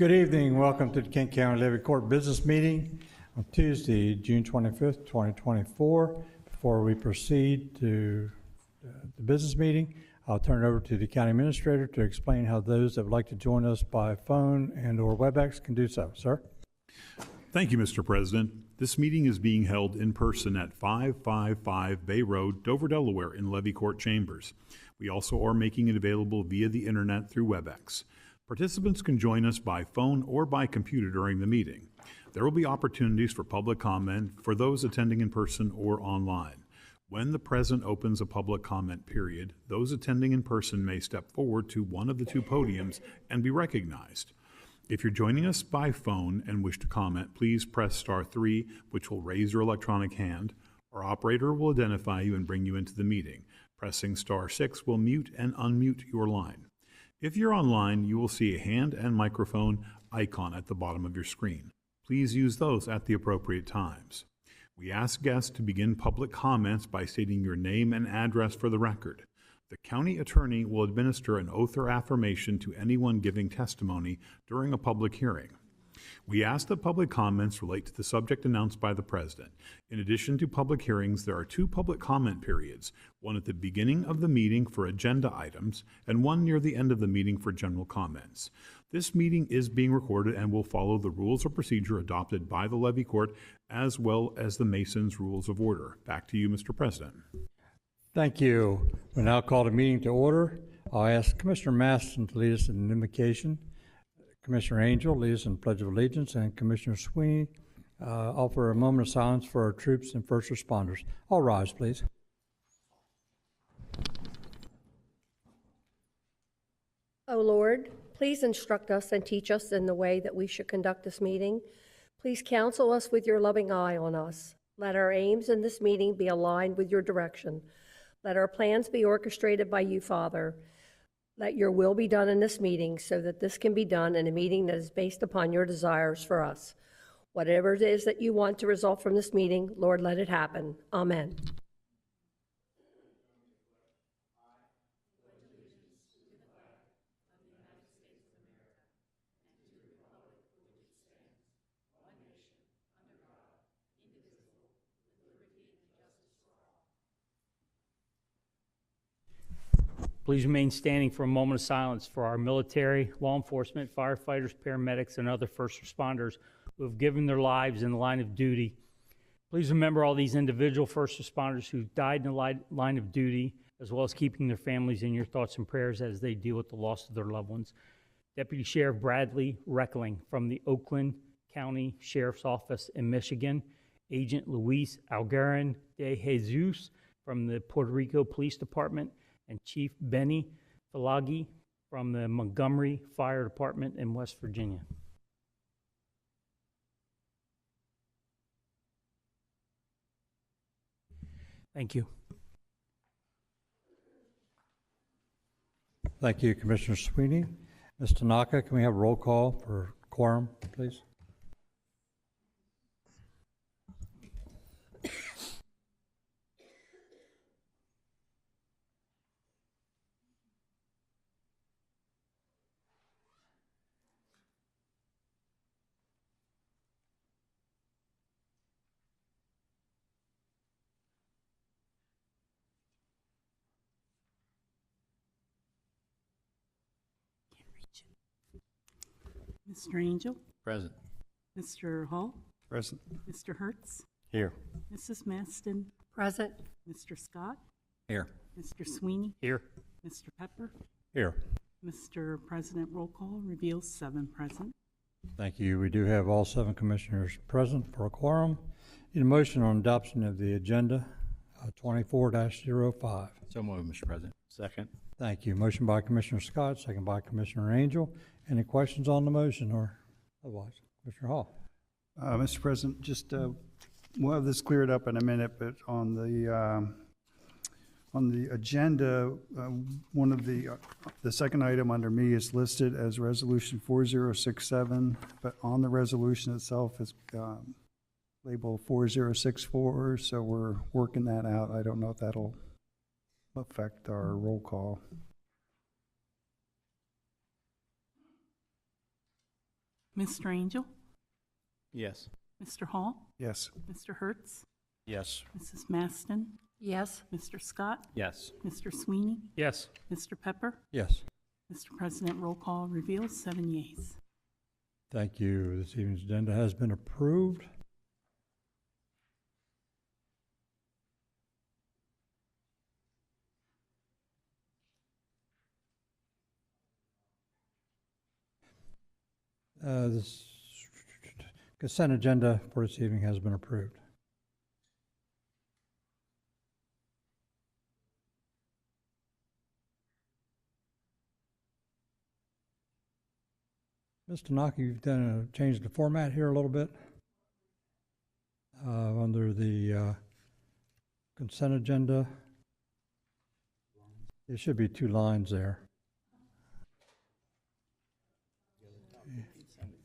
Good evening. Welcome to the Kent County Levy Court Business Meeting on Tuesday, June 25th, 2024. Before we proceed to the business meeting, I'll turn it over to the County Administrator to explain how those that would like to join us by phone and or WebEx can do so. Sir? Thank you, Mr. President. This meeting is being held in person at 555 Bay Road, Dover, Delaware, in Levy Court Chambers. We also are making it available via the internet through WebEx. Participants can join us by phone or by computer during the meeting. There will be opportunities for public comment for those attending in person or online. When the president opens a public comment period, those attending in person may step forward to one of the two podiums and be recognized. If you're joining us by phone and wish to comment, please press *3, which will raise your electronic hand. Our operator will identify you and bring you into the meeting. Pressing *6 will mute and unmute your line. If you're online, you will see a hand and microphone icon at the bottom of your screen. Please use those at the appropriate times. We ask guests to begin public comments by stating your name and address for the record. The county attorney will administer an oath or affirmation to anyone giving testimony during a public hearing. We ask that public comments relate to the subject announced by the president. In addition to public hearings, there are two public comment periods, one at the beginning of the meeting for agenda items and one near the end of the meeting for general comments. This meeting is being recorded and will follow the rules of procedure adopted by the Levy Court as well as the Mason's Rules of Order. Back to you, Mr. President. Thank you. We now call the meeting to order. I'll ask Commissioner Maston to lead us in an invocation. Commissioner Angel lead us in Pledge of Allegiance, and Commissioner Sweeney offer a moment of silence for our troops and first responders. All rise, please. O Lord, please instruct us and teach us in the way that we should conduct this meeting. Please counsel us with your loving eye on us. Let our aims in this meeting be aligned with your direction. Let our plans be orchestrated by you, Father. Let your will be done in this meeting so that this can be done in a meeting that is based upon your desires for us. Whatever it is that you want to result from this meeting, Lord, let it happen. Amen. Please remain standing for a moment of silence for our military, law enforcement, firefighters, paramedics, and other first responders who have given their lives in the line of duty. Please remember all these individual first responders who died in the line of duty, as well as keeping their families in your thoughts and prayers as they deal with the loss of their loved ones. Deputy Sheriff Bradley Reckling from the Oakland County Sheriff's Office in Michigan, Agent Luis Algarin de Jesus from the Puerto Rico Police Department, and Chief Benny Falagi from the Montgomery Fire Department in West Virginia. Thank you. Thank you, Commissioner Sweeney. Ms. Tanaka, can we have a roll call for quorum, please? Mr. Angel, Present. Mr. Hall, Present. Mr. Hertz, Here. Mrs. Maston, Present. Mr. Scott, Here. Mr. Sweeney, Here. Mr. Pepper. Here. Mr. President, roll call reveals 7 present. Thank you. We do have all 7 commissioners present for a quorum. Need a motion on adoption of the agenda, 24-05. So moved, Mr. President. Second. Thank you. Motion by Commissioner Scott, second by Commissioner Angel. Any questions on the motion or otherwise? Commissioner Hall? Mr. President, just, we'll have this cleared up in a minute, but on the agenda, one of the second item under me is listed as Resolution 4067, but on the resolution itself is labeled 4064, so we're working that out. I don't know if that'll affect our roll call. Mr. Angel, Yes. Mr. Hall, Yes. Mr. Hertz, Yes. Mrs. Maston, Yes. Mr. Scott, Yes. Mr. Sweeney, Yes. Mr. Pepper. Yes. Mr. President, roll call reveals 7 yeas. Thank you. This evening's agenda has been approved. This consent agenda for this evening has been approved. Ms. Tanaka, you've changed the format here a little bit. Under the consent agenda, there should be 2 lines there.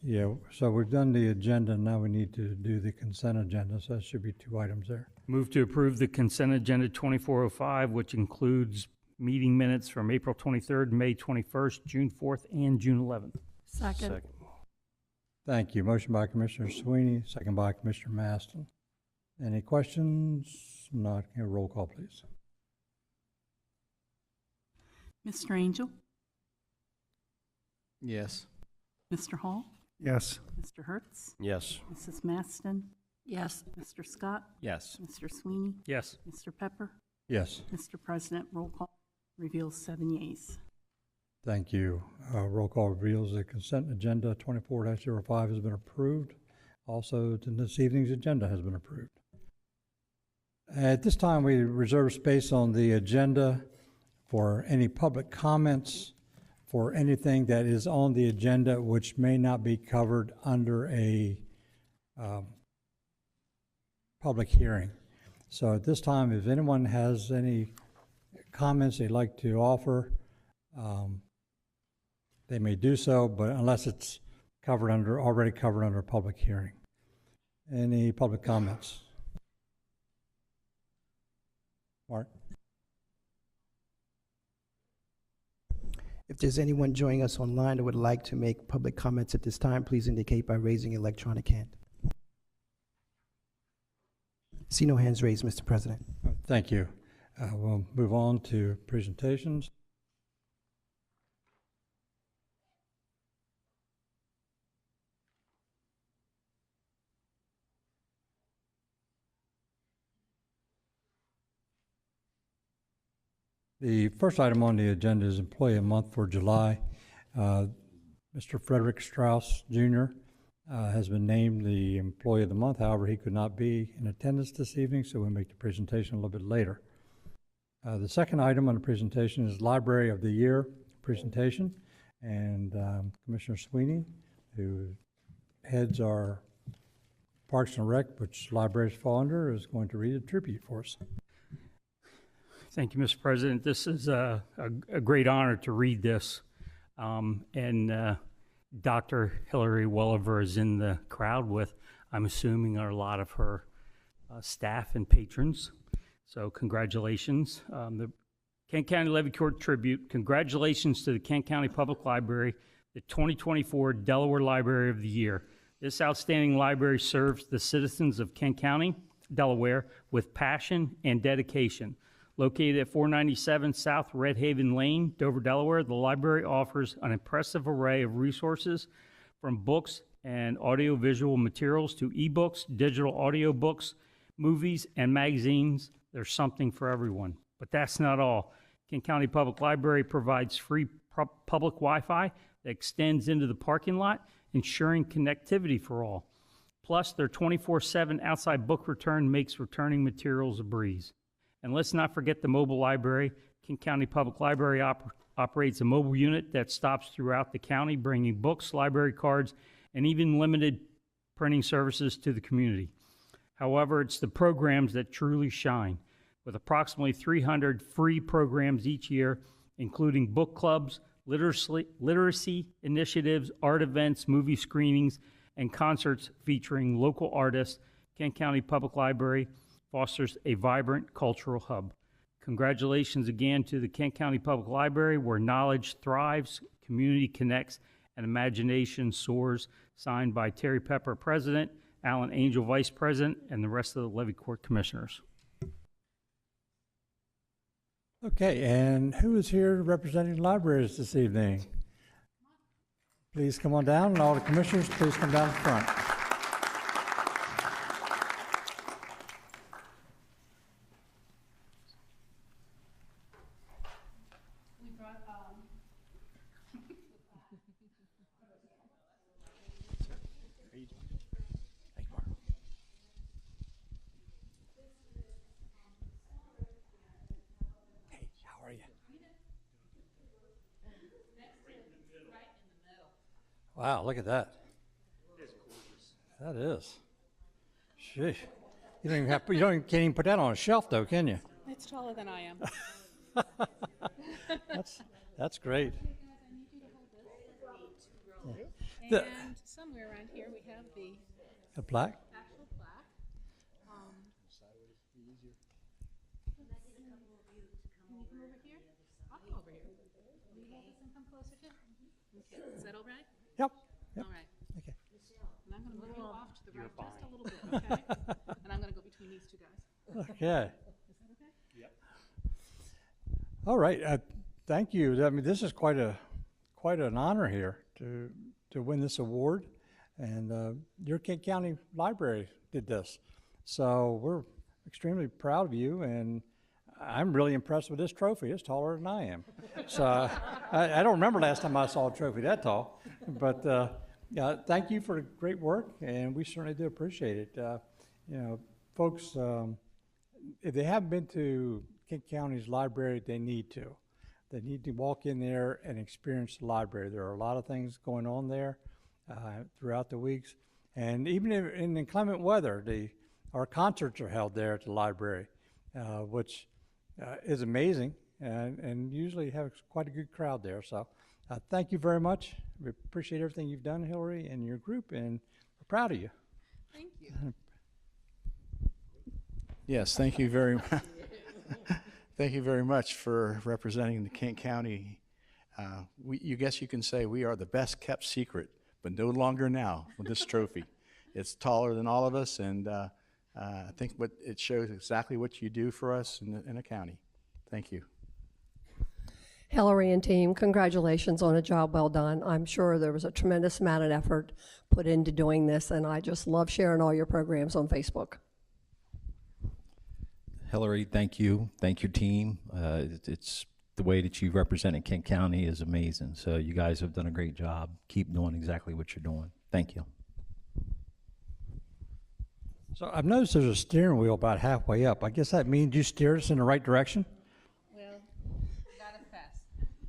Yeah, so we've done the agenda, now we need to do the consent agenda, so that should be 2 items there. Move to approve the consent agenda 2405, which includes meeting minutes from April 23rd, May 21st, June 4th, and June 11th. Second. Thank you. Motion by Commissioner Sweeney, second by Commissioner Maston. Any questions? Not, can I have a roll call, please? Mr. Angel, Yes. Mr. Hall, Yes. Mr. Hertz, Yes. Mrs. Maston, Yes. Mr. Scott, Yes. Mr. Sweeney, Yes. Mr. Pepper. Yes, Mr. President, roll call reveals 7 yeas. thank you. Roll call reveals the consent agenda 24-05 has been approved. Also, this evening's agenda has been approved. At this time, we reserve space on the agenda for any public comments for anything that is on the agenda which may not be covered under a public hearing. So at this time, if anyone has any comments they'd like to offer, they may do so, but unless it's already covered under a public hearing. Any public comments? Mark? If there's anyone joining us online that would like to make public comments at this time, please indicate by raising your electronic hand. See no hands raised, Mr. President. Thank you. We'll move on to presentations. The first item on the agenda is Employee of the Month for July. Mr. Frederick Strauss Jr. Has been named the Employee of the Month. However, he could not be in attendance this evening, so we'll make the presentation a little bit later. The second item on the presentation is Library of the Year presentation, and Commissioner Sweeney, who heads our Parks and Rec, which libraries fall under, is going to read a tribute for us. Thank you, Mr. President. This is a great honor to read this. And Dr. Hillary Welliver is in the crowd with, I'm assuming, a lot of her staff and patrons. So congratulations. The Kent County Levy Court Tribute, congratulations to the Kent County Public Library, the 2024 Delaware Library of the Year. This outstanding library serves the citizens of Kent County, Delaware, with passion and dedication. Located at 497 South Red Haven Lane, Dover, Delaware, the library offers an impressive array of resources from books and audiovisual materials to ebooks, digital audiobooks, movies, and magazines. There's something for everyone. But that's not all. Kent County Public Library provides free public Wi-Fi that extends into the parking lot, ensuring connectivity for all. Plus, their 24/7 outside book return makes returning materials a breeze. And let's not forget the mobile library. Kent County Public Library operates a mobile unit that stops throughout the county, bringing books, library cards, and even limited printing services to the community. However, it's the programs that truly shine, with approximately 300 free programs each year, including book clubs, literacy initiatives, art events, movie screenings, and concerts featuring local artists. Kent County Public Library fosters a vibrant cultural hub. Congratulations again to the Kent County Public Library, where knowledge thrives, community connects, and imagination soars. Signed by Terry Pepper, President, Alan Angel, Vice President, and the rest of the Levy Court Commissioners. Okay, and who is here representing libraries this evening? Please come on down, and all the commissioners, please come down front. Wow, look at that. That is. Sheesh. You don't even have, can't even put that on a shelf though, can you? It's taller than I am. That's great. And somewhere around here we have The plaque? actual plaque. Can you come over here? I'll come over here. Will you hold this and come closer too? Okay, is that all right? Yep. All right. Okay. And I'm going to move you off to the right just a little bit, okay? And I'm going to go between these two guys. Okay. Is that okay? Yep. All right. Thank you. I mean, this is quite an honor here to win this award, and your Kent County Library did this, so we're extremely proud of you. And I'm really impressed with this trophy. It's taller than I am. So I don't remember last time I saw a trophy that tall. But thank you for the great work, and we certainly do appreciate it. Folks, if they haven't been to Kent County's library, they need to. They need to walk in there and experience the library. There are a lot of things going on there throughout the weeks. And even in inclement weather, our concerts are held there at the library, which is amazing, and usually have quite a good crowd there. So thank you very much. We appreciate everything you've done, Hillary, and your group, and we're proud of you. Thank you. Yes, thank you very much. Thank you very much for representing the Kent County. You guess you can say we are the best kept secret, but no longer now with this trophy. It's taller than all of us, and I think it shows exactly what you do for us in the county. Thank you. Hillary and team, congratulations on a job well done. I'm sure there was a tremendous amount of effort put into doing this, and I just love sharing all your programs on Facebook. Hillary, thank you. Thank your team. It's the way that you represented Kent County is amazing. So you guys have done a great job. Keep doing exactly what you're doing. Thank you. So I've noticed there's a steering wheel about halfway up. I guess that means you steered us in the right direction? Well, you got us fast.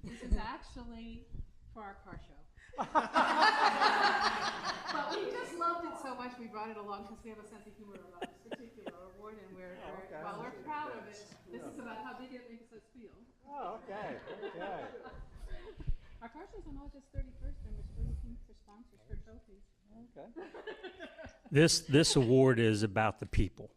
This is actually for our car show. But we just loved it so much, we brought it along because we have a sense of humor about this particular award, and while we're proud of it, this is about how big it makes us feel. Oh, okay, okay. Our questions on August 31st, and we're still looking for sponsors for trophies. Okay. This award is about the people.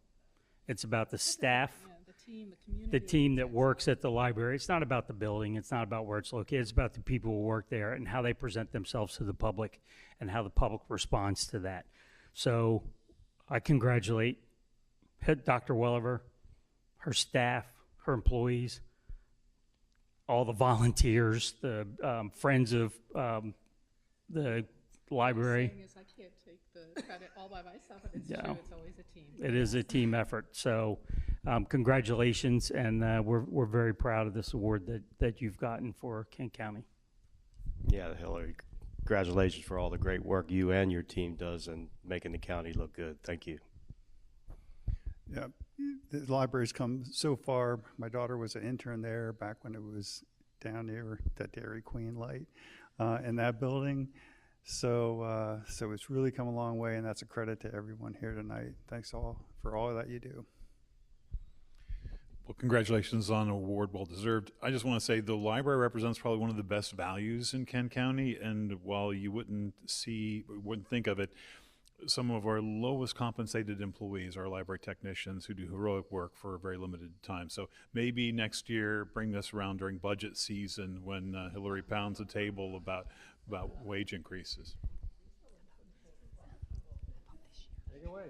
It's about the staff, Yeah, the team, the community. the team that works at the library. It's not about the building. It's not about where it's located. It's about the people who work there and how they present themselves to the public and how the public responds to that. So I congratulate Dr. Welliver, her staff, her employees, all the volunteers, the friends of the library. The thing is, I can't take the credit all by myself, but it's Yeah. true, it's always a team. It is a team effort. So congratulations, and we're very proud of this award that you've gotten for Kent County. Yeah, Hillary, congratulations for all the great work you and your team does in making the county look good. Thank you. Yeah, the library's come so far. My daughter was an intern there back when it was down near that Dairy Queen light in that building. So it's really come a long way, and that's a credit to everyone here tonight. Thanks all for all that you do. Well, congratulations on an award, well deserved. I just want to say the library represents probably one of the best values in Kent County, and while you wouldn't think of it, some of our lowest compensated employees are library technicians who do heroic work for a very limited time. So maybe next year, bring this around during budget season when Hillary pounds the table about wage increases. Take it away,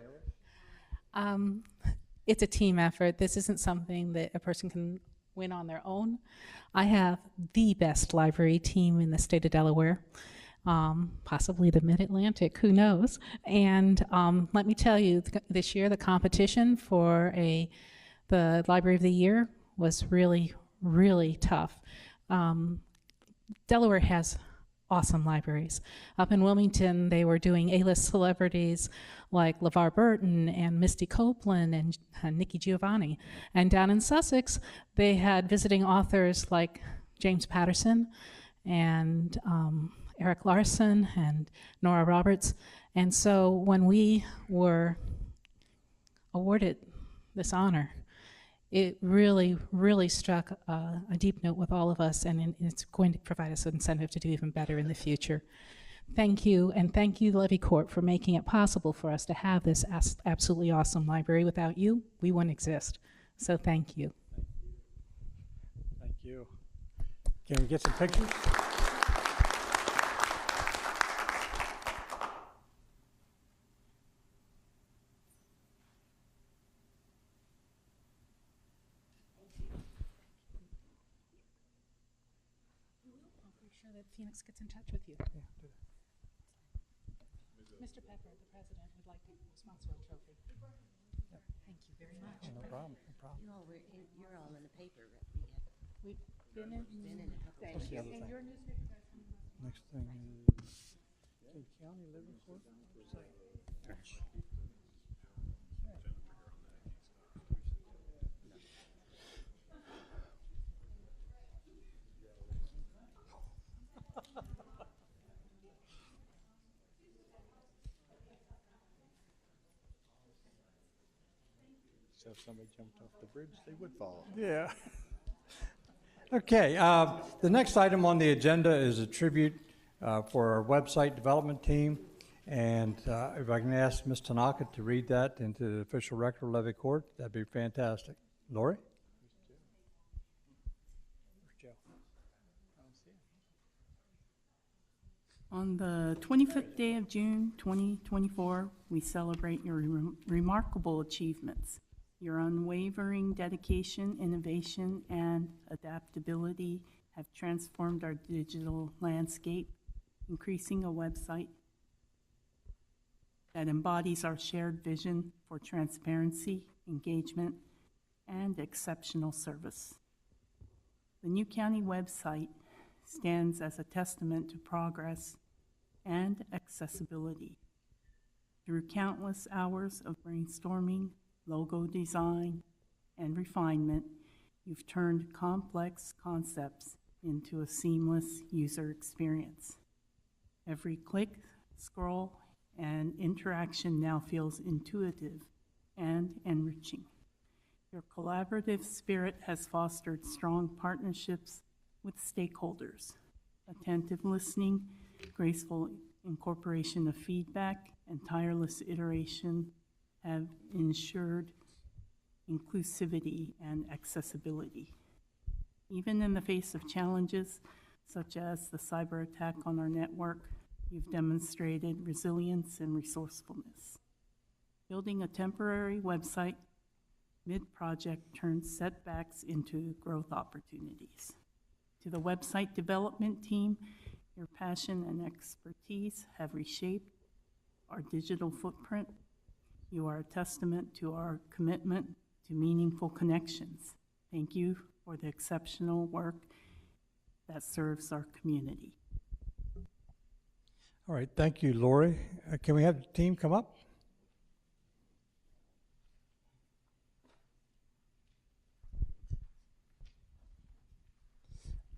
It's a team effort. This isn't something that a person can win on their own. I have the best library team in the state of Delaware, possibly the Mid-Atlantic, who knows. And let me tell you, this year the competition for the Library of the Year was really, really tough. Delaware has awesome libraries. Up in Wilmington, they were doing A-list celebrities like LeVar Burton and Misty Copeland and Nikki Giovanni. And down in Sussex, they had visiting authors like James Patterson and Eric Larson and Nora Roberts. And so when we were awarded this honor, it really, really struck a deep note with all of us, and it's going to provide us an incentive to do even better in the future. Thank you, and thank you, Levy Corp, for making it possible for us to have this absolutely awesome library. Without you, we wouldn't exist. So thank you. Thank you. Can we get some pictures? Sure that Phoenix gets in touch with you. Mr. Pepper, the president, would like to sponsor a trophy. Thank you very much. No problem, no problem. You're all in the paper. We've been in a couple of the other and thing? your newspaper guys can email us. Next thing is Kent County, Liverpool. So if somebody jumped off the bridge, they would fall. Yeah. Okay, the next item on the agenda is a tribute for our website development team. And if I can ask Ms. Tanaka to read that into the official record of Levy Court, that'd be fantastic. Lori? On the 25th day of June 2024, we celebrate your remarkable achievements. Your unwavering dedication, innovation, and adaptability have transformed our digital landscape, increasing a website that embodies our shared vision for transparency, engagement, and exceptional service. The new county website stands as a testament to progress and accessibility. Through countless hours of brainstorming, logo design, and refinement, you've turned complex concepts into a seamless user experience. Every click, scroll, and interaction now feels intuitive and enriching. Your collaborative spirit has fostered strong partnerships with stakeholders. Attentive listening, graceful incorporation of feedback, and tireless iteration have ensured inclusivity and accessibility. Even in the face of challenges such as the cyber attack on our network, you've demonstrated resilience and resourcefulness. Building a temporary website mid-project turns setbacks into growth opportunities. To the website development team, your passion and expertise have reshaped our digital footprint. You are a testament to our commitment to meaningful connections. Thank you for the exceptional work that serves our community. All right, thank you, Lori. Can we have the team come up?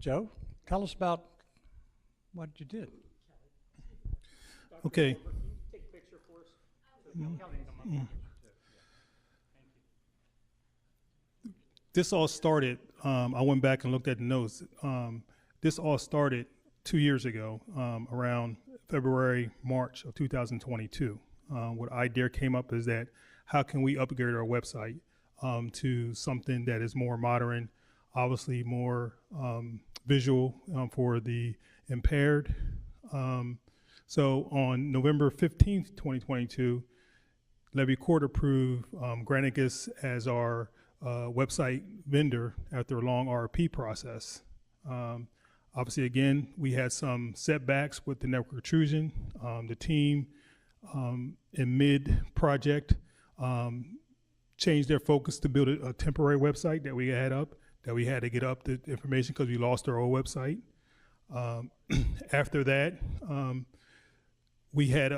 Joe, tell us about what you did. Okay. This all started, I went back and looked at the notes. This all started 2 years ago, around February, March of 2022. What idea came up is that how can we upgrade our website to something that is more modern, obviously more visual for the impaired. So on November 15th, 2022, Levy Court approved Granicus as our website vendor after a long RFP process. Obviously, again, we had some setbacks with the network intrusion. The team in mid-project changed their focus to build a temporary website that we had up, that we had to get up the information because we lost our old website. After that, we had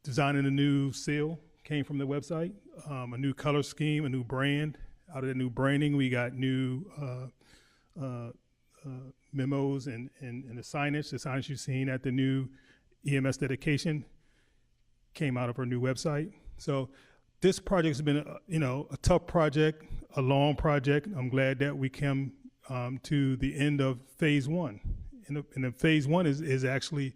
designing a new seal came from the website, a new color scheme, a new brand. Out of the new branding, we got new memos and the signage you've seen at the new EMS dedication came out of our new website. So this project has been a tough project, a long project. I'm glad that we came to the end of phase one. And the phase one is actually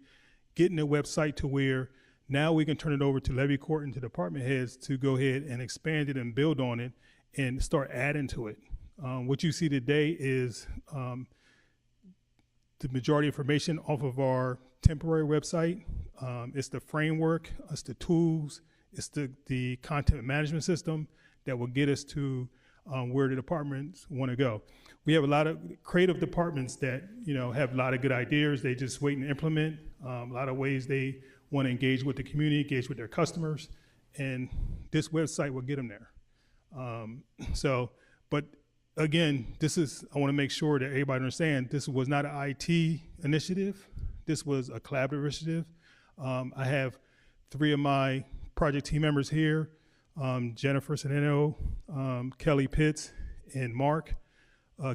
getting the website to where now we can turn it over to Levy Court and to department heads to go ahead and expand it and build on it and start adding to it. What you see today is the majority of information off of our temporary website. It's the framework, it's the tools, it's the content management system that will get us to where the departments want to go. We have a lot of creative departments that have a lot of good ideas. They just wait and implement. A lot of ways they want to engage with the community, engage with their customers, and this website will get them there. But again, I want to make sure that everybody understands this was not an IT initiative. This was a collaborative initiative. I have 3 of my project team members here, Jennifer Saneno, Kelly Pitts, and Mark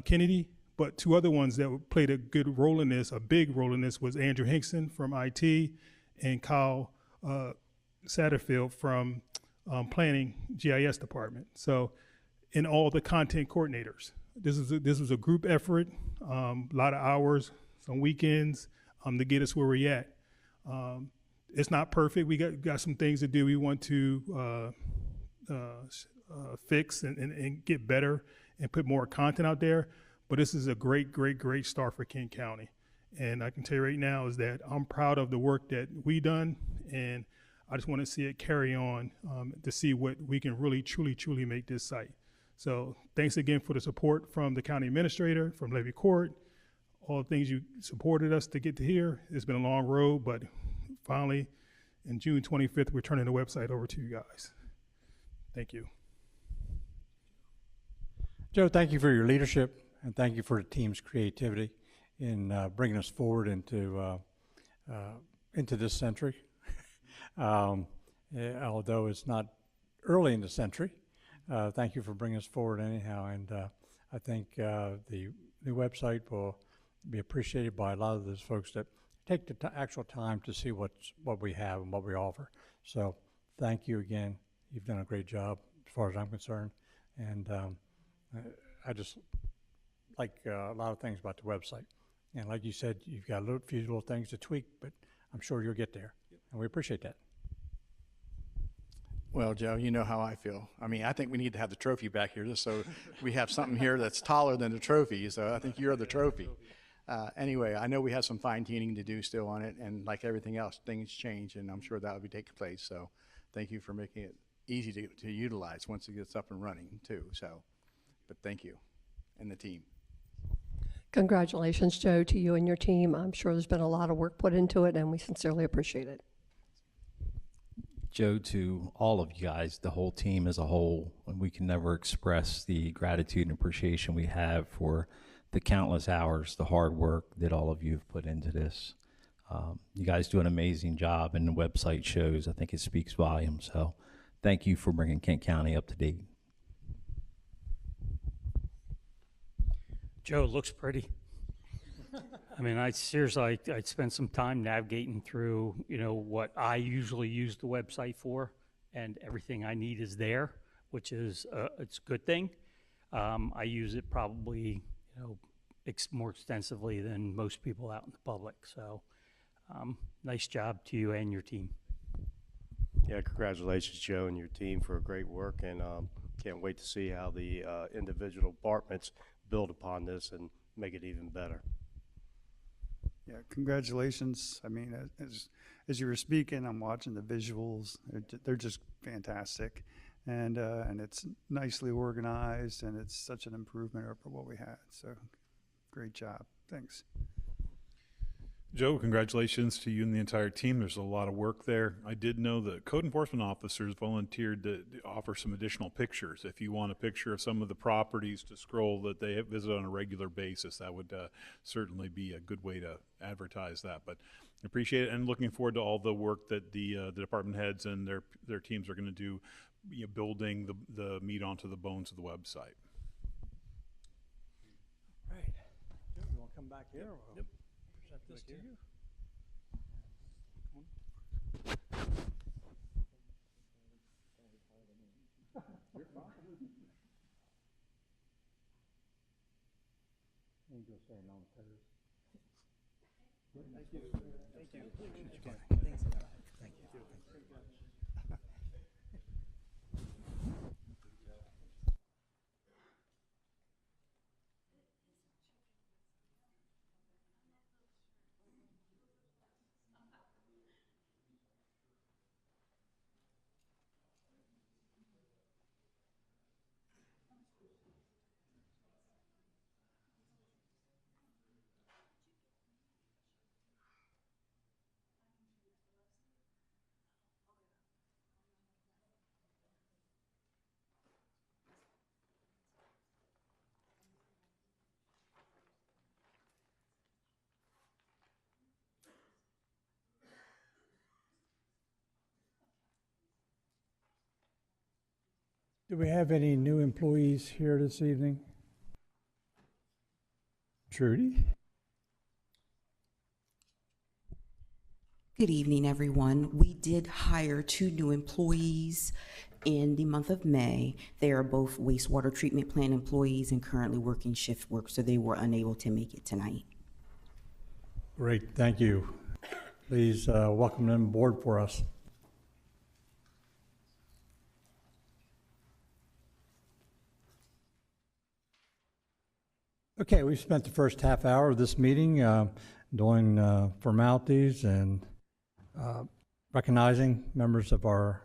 Kennedy. But 2 other ones that played a good role in this, a big role in this, was Andrew Hinkson from IT and Kyle Satterfield from Planning GIS department. So, and all the content coordinators. This was a group effort, a lot of hours, some weekends to get us where we're at. It's not perfect. We got some things to do. We want to fix and get better and put more content out there. But this is a great, great, great start for Kent County. And I can tell you right now is that I'm proud of the work that we done, and I just want to see it carry on to see what we can really, truly, truly make this site. So thanks again for the support from the county administrator, from Levy Court, all the things you supported us to get to here. It's been a long road, but finally, in June 25th, we're turning the website over to you guys. Thank you. Joe, thank you for your leadership, and thank you for the team's creativity in bringing us forward into this century. Although it's not early in the century, thank you for bringing us forward anyhow. And I think the new website will be appreciated by a lot of those folks that take the actual time to see what we have and what we offer. So thank you again. You've done a great job as far as I'm concerned. And I just like a lot of things about the website. And like you said, you've got a few little things to tweak, but I'm sure you'll get there. And we appreciate that. Well, Joe, you know how I feel. I mean, I think we need to have the trophy back here just so we have something here that's taller than the trophy. So I think you're the trophy. Anyway, I know we have some fine tuning to do still on it, and like everything else, things change, and I'm sure that will be taking place. So thank you for making it easy to utilize once it gets up and running too. So, but thank you and the team. Congratulations, Joe, to you and your team. I'm sure there's been a lot of work put into it, and we sincerely appreciate it. Joe, to all of you guys, the whole team as a whole, and we can never express the gratitude and appreciation we have for the countless hours, the hard work that all of you have put into this. You guys do an amazing job, and the website shows. I think it speaks volumes. So thank you for bringing Kent County up to date. Joe, it looks pretty. I mean, I seriously, I spent some time navigating through, what I usually use the website for, and everything I need is there, which is, it's a good thing. I use it probably, more extensively than most people out in the public. So, nice job to you and your team. Yeah, congratulations, Joe, and your team for great work, and can't wait to see how the individual departments build upon this and make it even better. Yeah, congratulations. I mean, as you were speaking, I'm watching the visuals. They're just fantastic. And it's nicely organized, and it's such an improvement over what we had. So great job. Thanks. Joe, congratulations to you and the entire team. There's a lot of work there. I did know that code enforcement officers volunteered to offer some additional pictures. If you want a picture of some of the properties to scroll that they visit on a regular basis, that would certainly be a good way to advertise that. But appreciate it, and looking forward to all the work that the department heads and their teams are going to do, building the meat onto the bones of the website. Right. Joe, you want to come back here? Yep. Present this to you. You're fine. Angel saying on toes. Thank you. Thank you. Thanks a lot. Thank you. Do we have any new employees here this evening? Trudy? Good evening, everyone. We did hire 2 new employees in the month of May. They are both wastewater treatment plant employees and currently working shift work, so they were unable to make it tonight. Great, thank you. Please welcome them aboard for us. Okay, we've spent the first half hour of this meeting doing formalities and recognizing members of our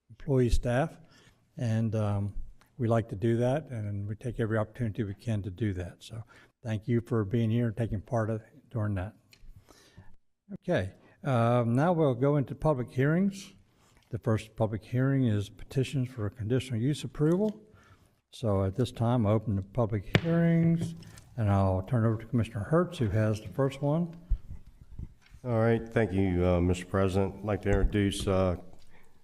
employee staff, and we like to do that, and we take every opportunity we can to do that. So thank you for being here and taking part during that. Okay, now we'll go into public hearings. The first public hearing is petitions for conditional use approval. So at this time, I open the public hearings, and I'll turn it over to Commissioner Hertz, who has the first one. All right, thank you, Mr. President. I'd like to introduce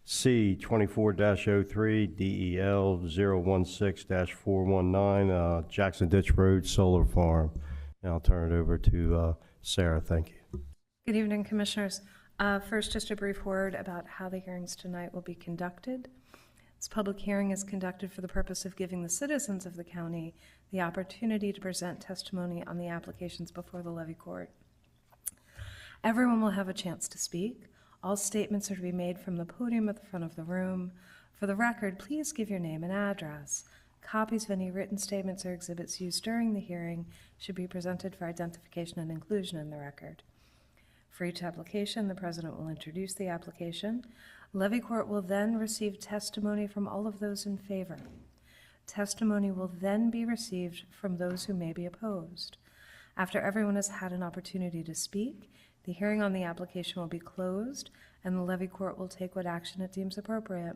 C 24-03 DEL 016-419 Jackson Ditch Road Solar Farm. And I'll turn it over to Sarah. Thank you. Good evening, Commissioners. First, just a brief word about how the hearings tonight will be conducted. This public hearing is conducted for the purpose of giving the citizens of the county the opportunity to present testimony on the applications before the levy court. Everyone will have a chance to speak. All statements are to be made from the podium at the front of the room. For the record, please give your name and address. Copies of any written statements or exhibits used during the hearing should be presented for identification and inclusion in the record. For each application, the President will introduce the application. Levy Court will then receive testimony from all of those in favor. Testimony will then be received from those who may be opposed. After everyone has had an opportunity to speak, the hearing on the application will be closed, and the Levy Court will take what action it deems appropriate.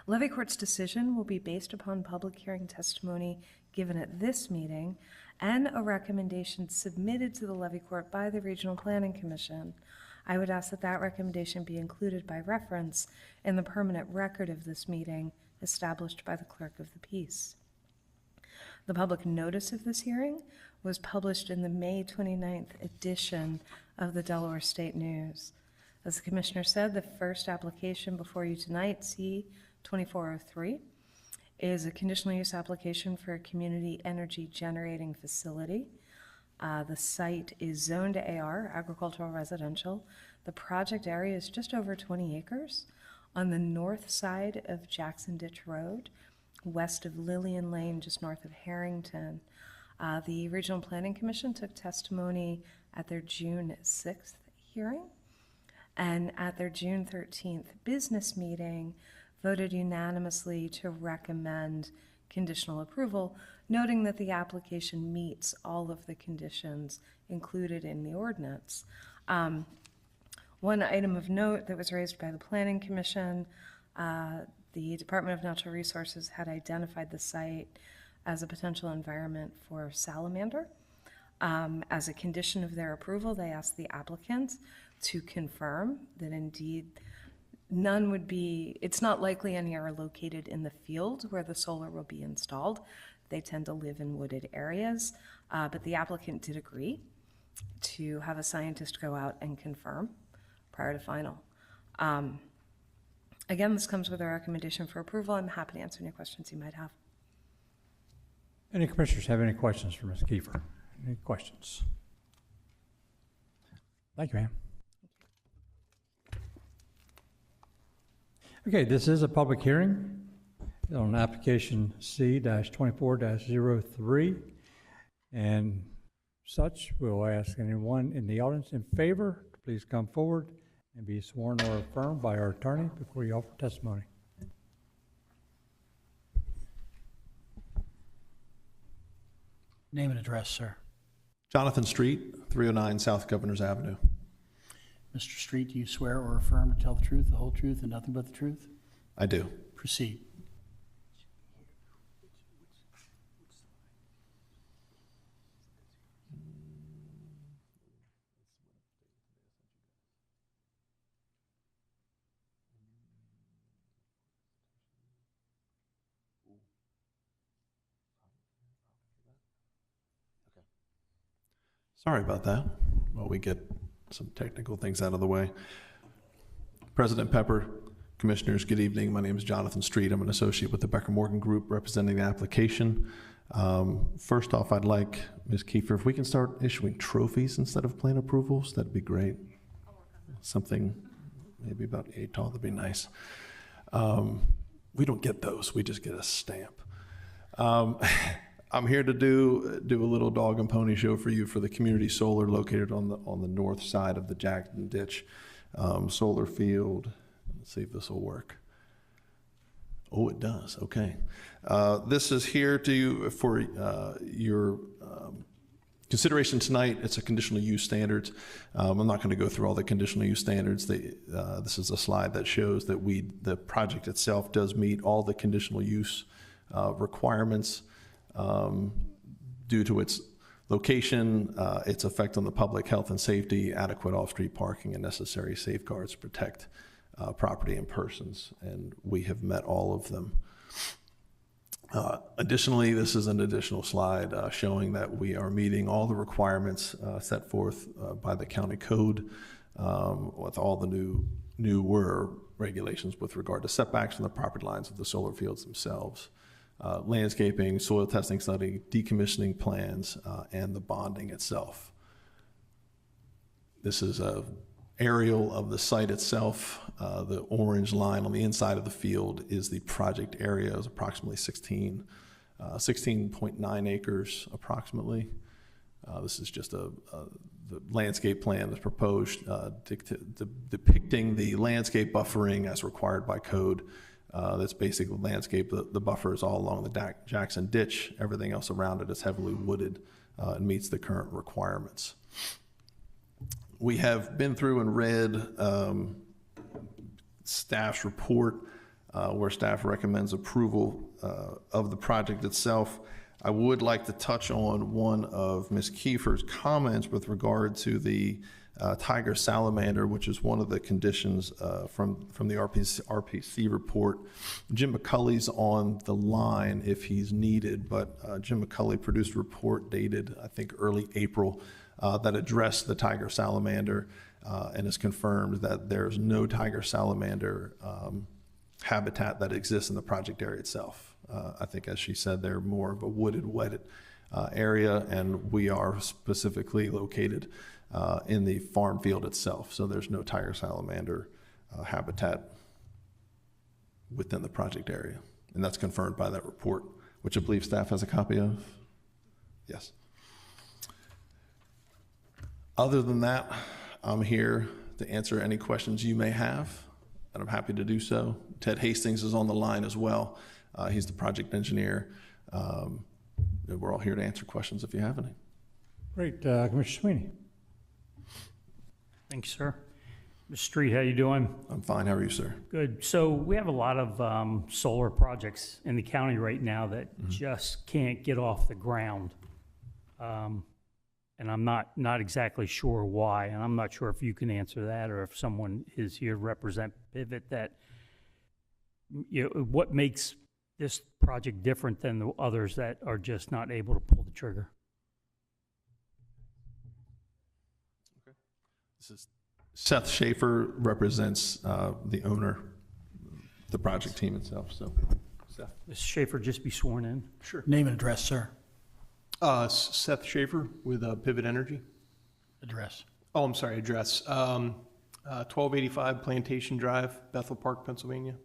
Levy Court's decision will be based upon public hearing testimony given at this meeting and a recommendation submitted to the Levy Court by the Regional Planning Commission. I would ask that that recommendation be included by reference in the permanent record of this meeting established by the Clerk of the Peace. The public notice of this hearing was published in the May 29th edition of the Delaware State News. As the Commissioner said, the first application before you tonight, C-2403, is a conditional use application for a community energy generating facility. The site is zoned AR, agricultural residential. The project area is just over 20 acres on the north side of Jackson Ditch Road, west of Lillian Lane, just north of Harrington. The Regional Planning Commission took testimony at their June 6th hearing, and at their June 13th business meeting voted unanimously to recommend conditional approval, noting that the application meets all of the conditions included in the ordinance. One item of note that was raised by the Planning Commission, the Department of Natural Resources had identified the site as a potential environment for salamander. As a condition of their approval, they asked the applicant to confirm that indeed none would be, it's not likely any are located in the field where the solar will be installed. They tend to live in wooded areas, but the applicant did agree to have a scientist go out and confirm prior to final. Again, this comes with a recommendation for approval. I'm happy to answer any questions you might have. Any commissioners have any questions for Ms. Kiefer? Any questions? Thank you, ma'am. Okay, this is a public hearing on application C-24-03, and such, we'll ask anyone in the audience in favor to please come forward and be sworn or affirmed by our attorney before you offer testimony. Name and address, sir. Jonathan Street, 309 South Governors Avenue. Mr. Street, do you swear or affirm to tell the truth, the whole truth, and nothing but the truth? I do. Proceed. Sorry about that. Well, we get some technical things out of the way. President Pepper, Commissioners, good evening. My name is Jonathan Street. I'm an associate with the Becker Morgan Group representing the application. First off, I'd like, Ms. Kiefer, if we can start issuing trophies instead of plan approvals, that'd be great. Something maybe about 8 tall, that'd be nice. We don't get those, we just get a stamp. I'm here to do a little dog and pony show for you for the community solar located on the north side of the Jackson Ditch solar field. Let's see if this will work. Oh, it does. Okay. This is here for your consideration tonight. It's a conditional use standards. I'm not going to go through all the conditional use standards. This is a slide that shows that the project itself does meet all the conditional use requirements due to its location, its effect on the public health and safety, adequate off-street parking, and necessary safeguards to protect property and persons, and we have met all of them. Additionally, this is an additional slide showing that we are meeting all the requirements set forth by the county code with all the newer regulations with regard to setbacks from the property lines of the solar fields themselves, landscaping, soil testing study, decommissioning plans, and the bonding itself. This is a aerial of the site itself. The orange line on the inside of the field is the project area. It's approximately 16.9 acres approximately. This is just the landscape plan that's proposed depicting the landscape buffering as required by code. That's basically landscape. The buffer is all along the Jackson Ditch. Everything else around it is heavily wooded and meets the current requirements. We have been through and read staff's report where staff recommends approval of the project itself. I would like to touch on one of Ms. Kiefer's comments with regard to the tiger salamander, which is one of the conditions from the RPC report. Jim McCulley's on the line if he's needed, but Jim McCulley produced a report dated, I think, early April that addressed the tiger salamander and has confirmed that there's no tiger salamander habitat that exists in the project area itself. I think, as she said, they're more of a wooded, wetted area, and we are specifically located in the farm field itself, so there's no tiger salamander habitat within the project area, and that's confirmed by that report, which I believe staff has a copy of. Yes. Other than that, I'm here to answer any questions you may have, and I'm happy to do so. Ted Hastings is on the line as well. He's the project engineer. We're all here to answer questions if you have any. Great. Commissioner Sweeney. Thank you, sir. Mr. Street, how you doing? I'm fine. How are you, sir? Good. So we have a lot of solar projects in the county right now that just can't get off the ground. And I'm not exactly sure why, and I'm not sure if you can answer that or if someone is here to represent Pivot that, what makes this project different than the others that are just not able to pull the trigger? Okay. This is Seth Schaefer, represents the owner, the project team itself. So, Seth. Mr. Schaefer, just be sworn in. Sure. Name and address, sir. Seth Schaefer with Pivot Energy. Address. Oh, I'm sorry, address. 1285 Plantation Drive, Bethel Park, Pennsylvania.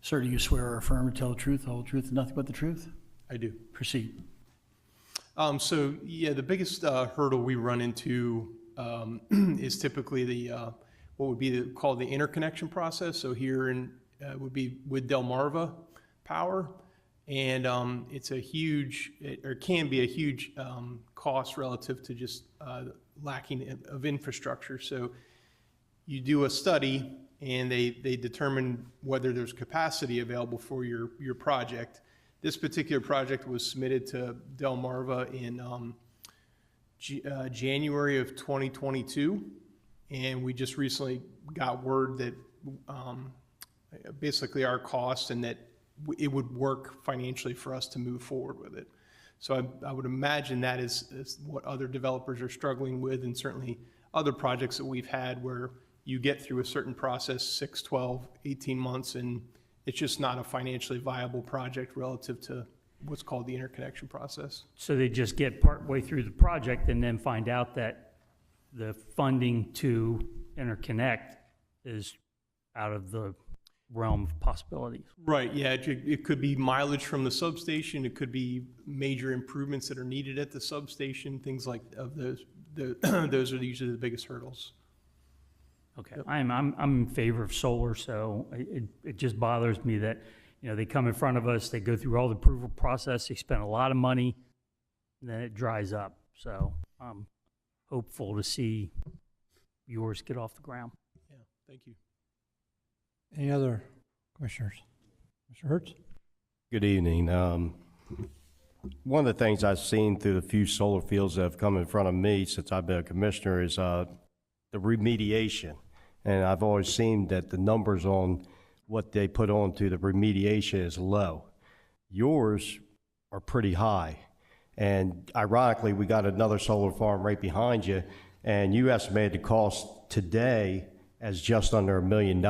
Sir, do you swear or affirm to tell the truth, the whole truth, and nothing but the truth? I do. Proceed. So, yeah, the biggest hurdle we run into is typically the what would be called the interconnection process. So here would be with Delmarva Power. And it's a huge, or can be a huge cost relative to just lacking of infrastructure. So you do a study and they determine whether there's capacity available for your project. This particular project was submitted to Delmarva in January of 2022. And we just recently got word that basically our cost and that it would work financially for us to move forward with it. So I would imagine that is what other developers are struggling with, and certainly other projects that we've had where you get through a certain process, 6, 12, 18 months, and it's just not a financially viable project relative to what's called the interconnection process. So they just get partway through the project and then find out that the funding to interconnect is out of the realm of possibilities. Right, yeah, it could be mileage from the substation, it could be major improvements that are needed at the substation, things like of those. Those are usually the biggest hurdles. Okay, yep. I'm in favor of solar, so it just bothers me that, they come in front of us, they go through all the approval process, they spend a lot of money, and then it dries up. So I'm hopeful to see yours get off the ground. Yeah, thank you. Any other commissioners? Mr. Hertz? Good evening. One of the things I've seen through the few solar fields that have come in front of me since I've been a commissioner is the remediation. And I've always seen that the numbers on what they put on to the remediation is low. yours are pretty high. And ironically, we got another solar farm right behind you, and you estimated the cost today as just under $1 million,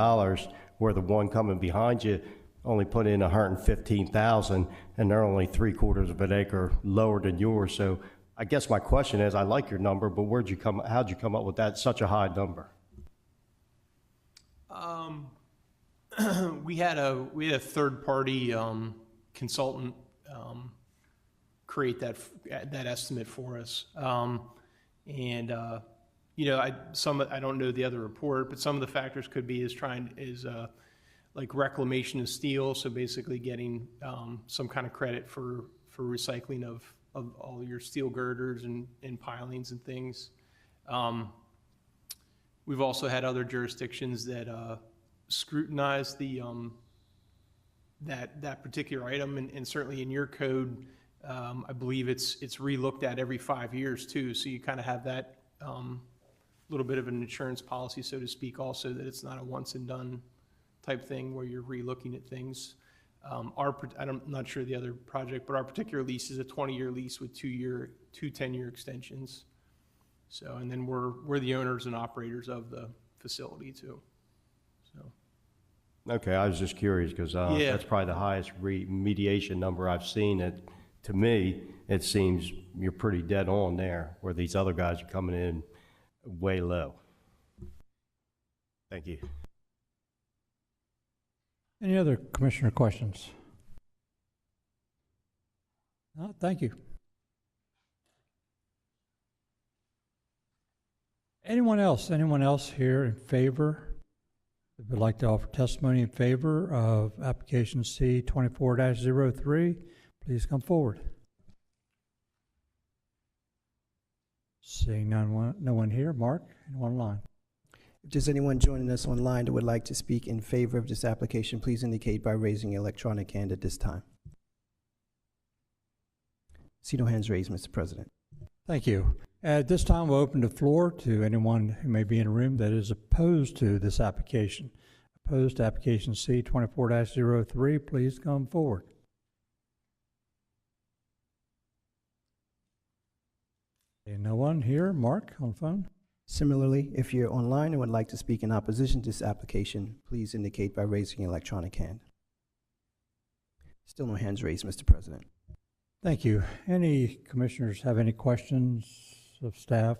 where the one coming behind you only put in 115,000, and they're only 3/4 of an acre lower than yours. So I guess my question is, I like your number, but how'd you come up with that, such a high number? We had a third-party consultant create that estimate for us. I don't know the other report, but some of the factors could be like reclamation of steel, so basically getting some kind of credit for recycling of all your steel girders and pilings and things. We've also had other jurisdictions that scrutinize that particular item, and certainly in your code, I believe it's re-looked at every 5 years too, so you kind of have that little bit of an insurance policy, so to speak, also, that it's not a once and done type thing where you're re-looking at things. I'm not sure the other project, but our particular lease is a 20-year lease with two 10-year extensions. So, and then we're the owners and operators of the facility too. So. Okay, I was just curious because that's probably the highest remediation number I've seen. To me, it seems you're pretty dead on there, where these other guys are coming in way low. Thank you. Any other commissioner questions? No, thank you. Anyone else here in favor that would like to offer testimony in favor of application C 24-03, please come forward. Seeing no one here. Mark, anyone online? If there's anyone joining us online that would like to speak in favor of this application, please indicate by raising your electronic hand at this time. See no hands raised, Mr. President. Thank you. At this time, we'll open the floor to anyone who may be in a room that is opposed to this application. Opposed to application C 24-03, please come forward. No one here. Mark, on the phone? Similarly, if you're online and would like to speak in opposition to this application, please indicate by raising your electronic hand. Still no hands raised, Mr. President. Thank you. Any commissioners have any questions of staff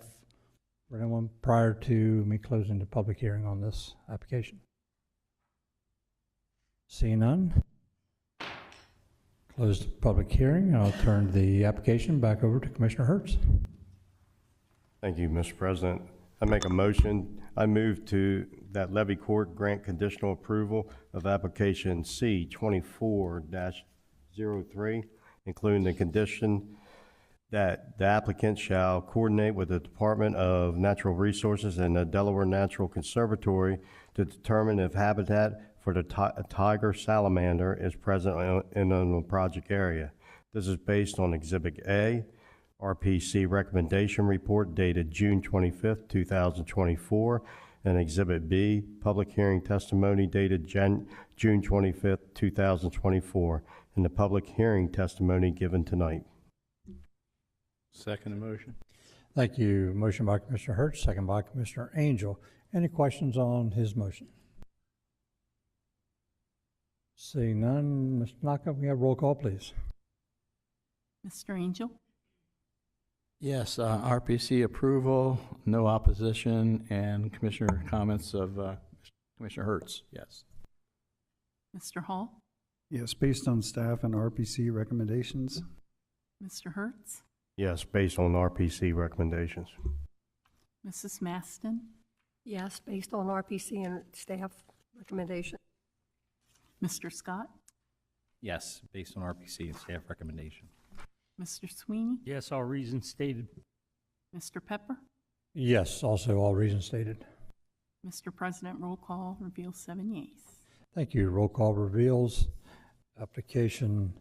or anyone prior to me closing the public hearing on this application? Seeing none, close the public hearing, and I'll turn the application back over to Commissioner Hertz. Thank you, Mr. President. I make a motion. I move to that Levy Court grant conditional approval of application C 24-03, including the condition that the applicant shall coordinate with the Department of Natural Resources and the Delaware Natural Conservatory to determine if habitat for the tiger salamander is present in the project area. This is based on Exhibit A, RPC recommendation report dated June 25th, 2024, and Exhibit B, public hearing testimony dated June 25th, 2024, and the public hearing testimony given tonight. Second motion. Thank you. Motion by Commissioner Hertz, second by Commissioner Angel. Any questions on his motion? Seeing none, Mr. Naka, we have roll call, please. Mr. Angel? Yes, RPC approval, no opposition, and Commissioner comments of Commissioner Hertz, yes. Mr. Hall? Yes, based on staff and RPC recommendations. Mr. Hertz? Yes, based on RPC recommendations. Mrs. Maston? Yes, based on RPC and staff recommendation. Mr. Scott? Yes, based on RPC and staff recommendation. Mr. Sweeney? Yes, all reasons stated. Mr. Pepper? Yes, also all reasons stated. Mr. President, roll call reveals 7 yeas. Thank you. Roll call reveals application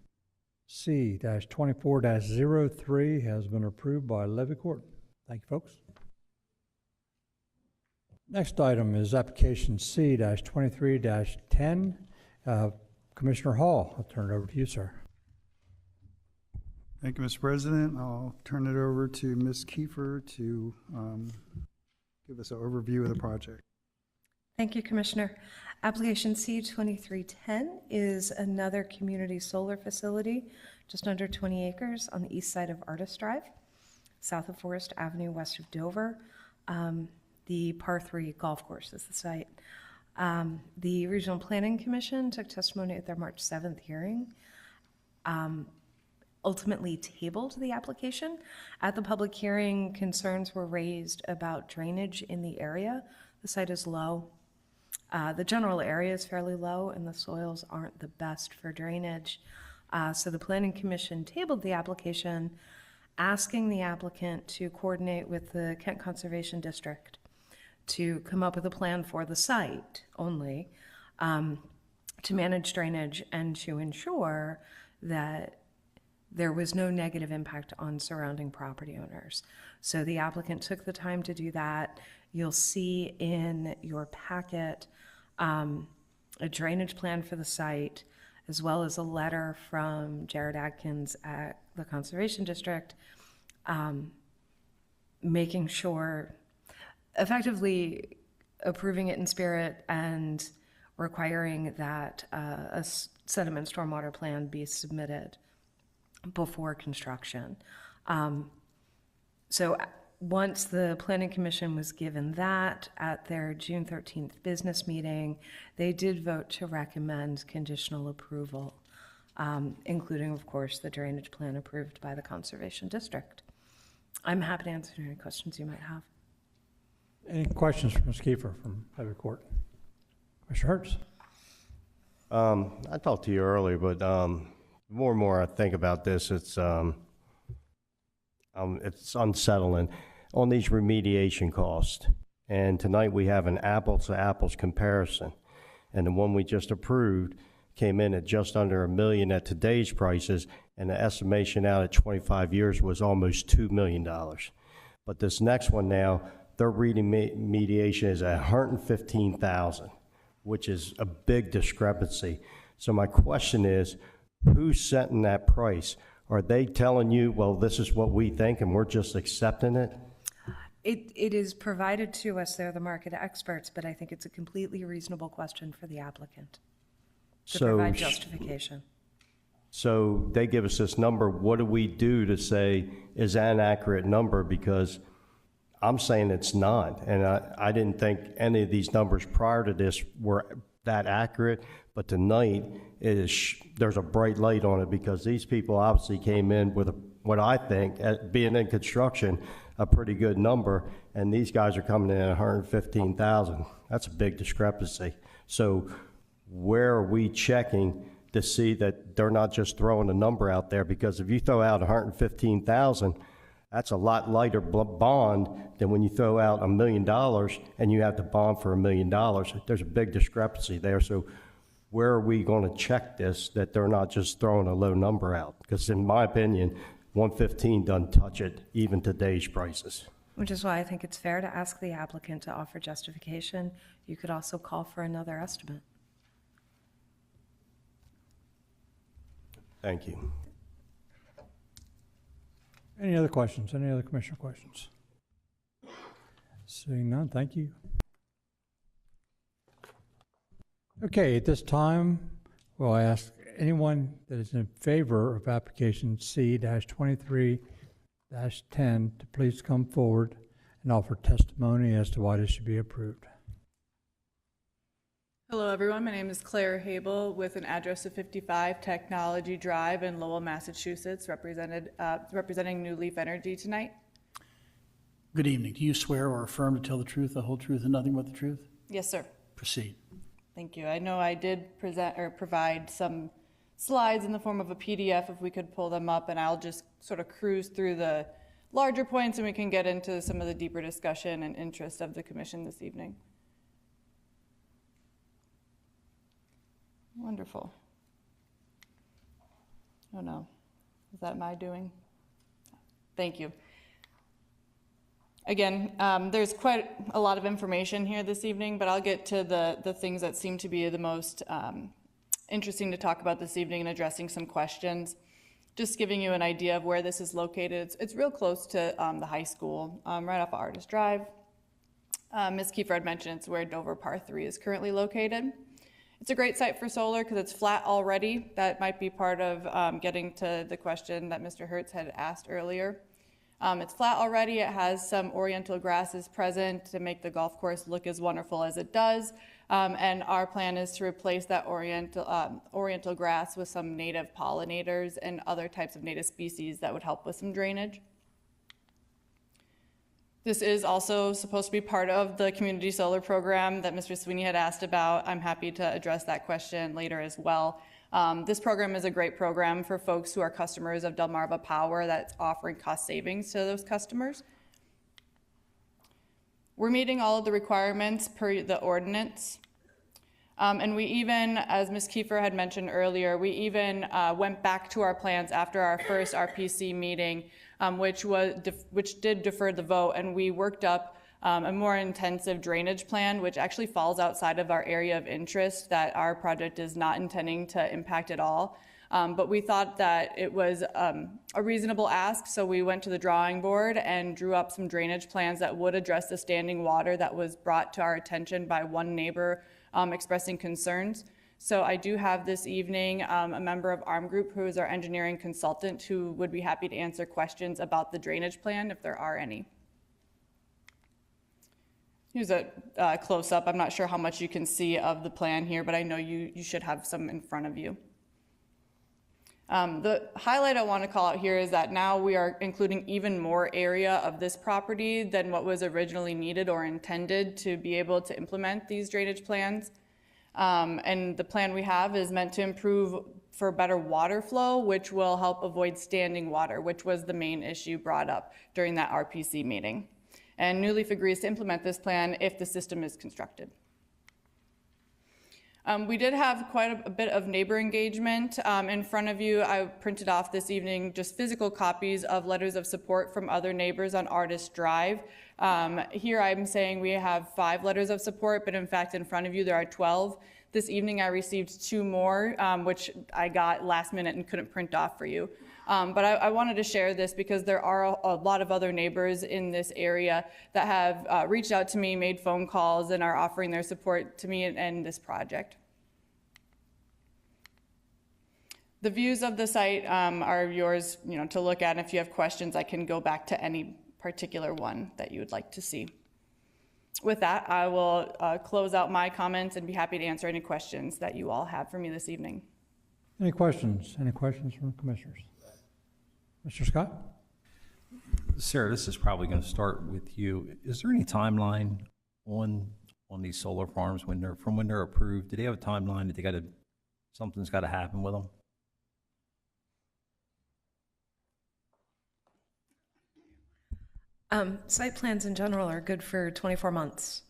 C-24-03 has been approved by Levy Court. Thank you, folks. Next item is application C-23-10. Commissioner Hall, I'll turn it over to you, sir. Thank you, Mr. President. I'll turn it over to Ms. Kiefer to give us an overview of the project. Thank you, Commissioner. Application C-2310 is another community solar facility, just under 20 acres on the east side of Artist Drive, south of Forest Avenue, west of Dover. The par 3 golf course is the site. The Regional Planning Commission took testimony at their March 7th hearing, ultimately tabled the application. At the public hearing, concerns were raised about drainage in the area. The site is low. The general area is fairly low, and the soils aren't the best for drainage. So the Planning Commission tabled the application, asking the applicant to coordinate with the Kent Conservation District to come up with a plan for the site only, to manage drainage and to ensure that there was no negative impact on surrounding property owners. So the applicant took the time to do that. You'll see in your packet a drainage plan for the site, as well as a letter from Jared Adkins at the Conservation District, making sure, effectively approving it in spirit and requiring that a sediment stormwater plan be submitted before construction. So once the Planning Commission was given that at their June 13th business meeting, they did vote to recommend conditional approval, including, of course, the drainage plan approved by the Conservation District. I'm happy to answer any questions you might have. Any questions from Ms. Kiefer from Public Court? Commissioner Hertz? I talked to you earlier, but more and more I think about this, it's unsettling on these remediation costs. And tonight we have an apples to apples comparison. And the one we just approved came in at just under $1 million at today's prices, and the estimation out at 25 years was almost $2 million. But this next one now, their remediation is at $115,000, which is a big discrepancy. So my question is, who's setting that price? Are they telling you, well, this is what we think and we're just accepting it? It is provided to us, they're the market experts, but I think it's a completely reasonable question for the applicant to provide justification. So they give us this number. What do we do to say, is that an accurate number? Because I'm saying it's not. And I didn't think any of these numbers prior to this were that accurate. But tonight, there's a bright light on it, because these people obviously came in with what I think, being in construction, a pretty good number, and these guys are coming in at $115,000. That's a big discrepancy. So where are we checking to see that they're not just throwing a number out there? Because if you throw out $115,000, that's a lot lighter bond than when you throw out $1 million and you have to bond for $1 million. There's a big discrepancy there. So where are we going to check this, that they're not just throwing a low number out? Because in my opinion, 115 doesn't touch it, even today's prices. Which is why I think it's fair to ask the applicant to offer justification. You could also call for another estimate. Thank you. Any other questions? Any other commissioner questions? Seeing none, thank you. Okay, at this time, we'll ask anyone that is in favor of application C-23-10 to please come forward and offer testimony as to why this should be approved. Hello everyone, my name is Claire Habel with an address of 55 Technology Drive in Lowell, Massachusetts, representing New Leaf Energy tonight. Good evening. Do you swear or affirm to tell the truth, the whole truth, and nothing but the truth? Yes, sir. Proceed. Thank you. I know I did provide some slides in the form of a PDF, if we could pull them up, and I'll just sort of cruise through the larger points and we can get into some of the deeper discussion and interest of the commission this evening. Wonderful. Oh no, is that my doing? Thank you. Again, there's quite a lot of information here this evening, but I'll get to the things that seem to be the most interesting to talk about this evening and addressing some questions. Just giving you an idea of where this is located. It's real close to the high school, right off of Artist Drive. Ms. Kiefer had mentioned it's where Dover Par 3 is currently located. It's a great site for solar because it's flat already. That might be part of getting to the question that Mr. Hertz had asked earlier. It's flat already. It has some oriental grasses present to make the golf course look as wonderful as it does. And our plan is to replace that oriental grass with some native pollinators and other types of native species that would help with some drainage. This is also supposed to be part of the community solar program that Mr. Sweeney had asked about. I'm happy to address that question later as well. This program is a great program for folks who are customers of Delmarva Power that's offering cost savings to those customers. We're meeting all of the requirements per the ordinance. And we even, as Ms. Kiefer had mentioned earlier, we even went back to our plans after our first RPC meeting, which did defer the vote, and we worked up a more intensive drainage plan, which actually falls outside of our area of interest that our project is not intending to impact at all. But we thought that it was a reasonable ask, so we went to the drawing board and drew up some drainage plans that would address the standing water that was brought to our attention by one neighbor expressing concerns. So I do have this evening a member of ARM Group who is our engineering consultant who would be happy to answer questions about the drainage plan if there are any. Here's a close-up. I'm not sure how much you can see of the plan here, but I know you should have some in front of you. The highlight I want to call out here is that now we are including even more area of this property than what was originally needed or intended to be able to implement these drainage plans. And the plan we have is meant to improve for better water flow, which will help avoid standing water, which was the main issue brought up during that RPC meeting. And New Leaf agrees to implement this plan if the system is constructed. We did have quite a bit of neighbor engagement. In front of you, I printed off this evening just physical copies of letters of support from other neighbors on Artist Drive. Here I'm saying we have 5 letters of support, but in fact in front of you there are 12. This evening I received 2 more, which I got last minute and couldn't print off for you. But I wanted to share this because there are a lot of other neighbors in this area that have reached out to me, made phone calls, and are offering their support to me and this project. The views of the site are yours, to look at. And if you have questions, I can go back to any particular one that you would like to see. With that, I will close out my comments and be happy to answer any questions that you all have for me this evening. Any questions? Any questions from the commissioners? Mr. Scott? Sarah, this is probably going to start with you. Is there any timeline on these solar farms when they're approved? Do they have a timeline that something's got to happen with them? Site plans in general are good for 24 months.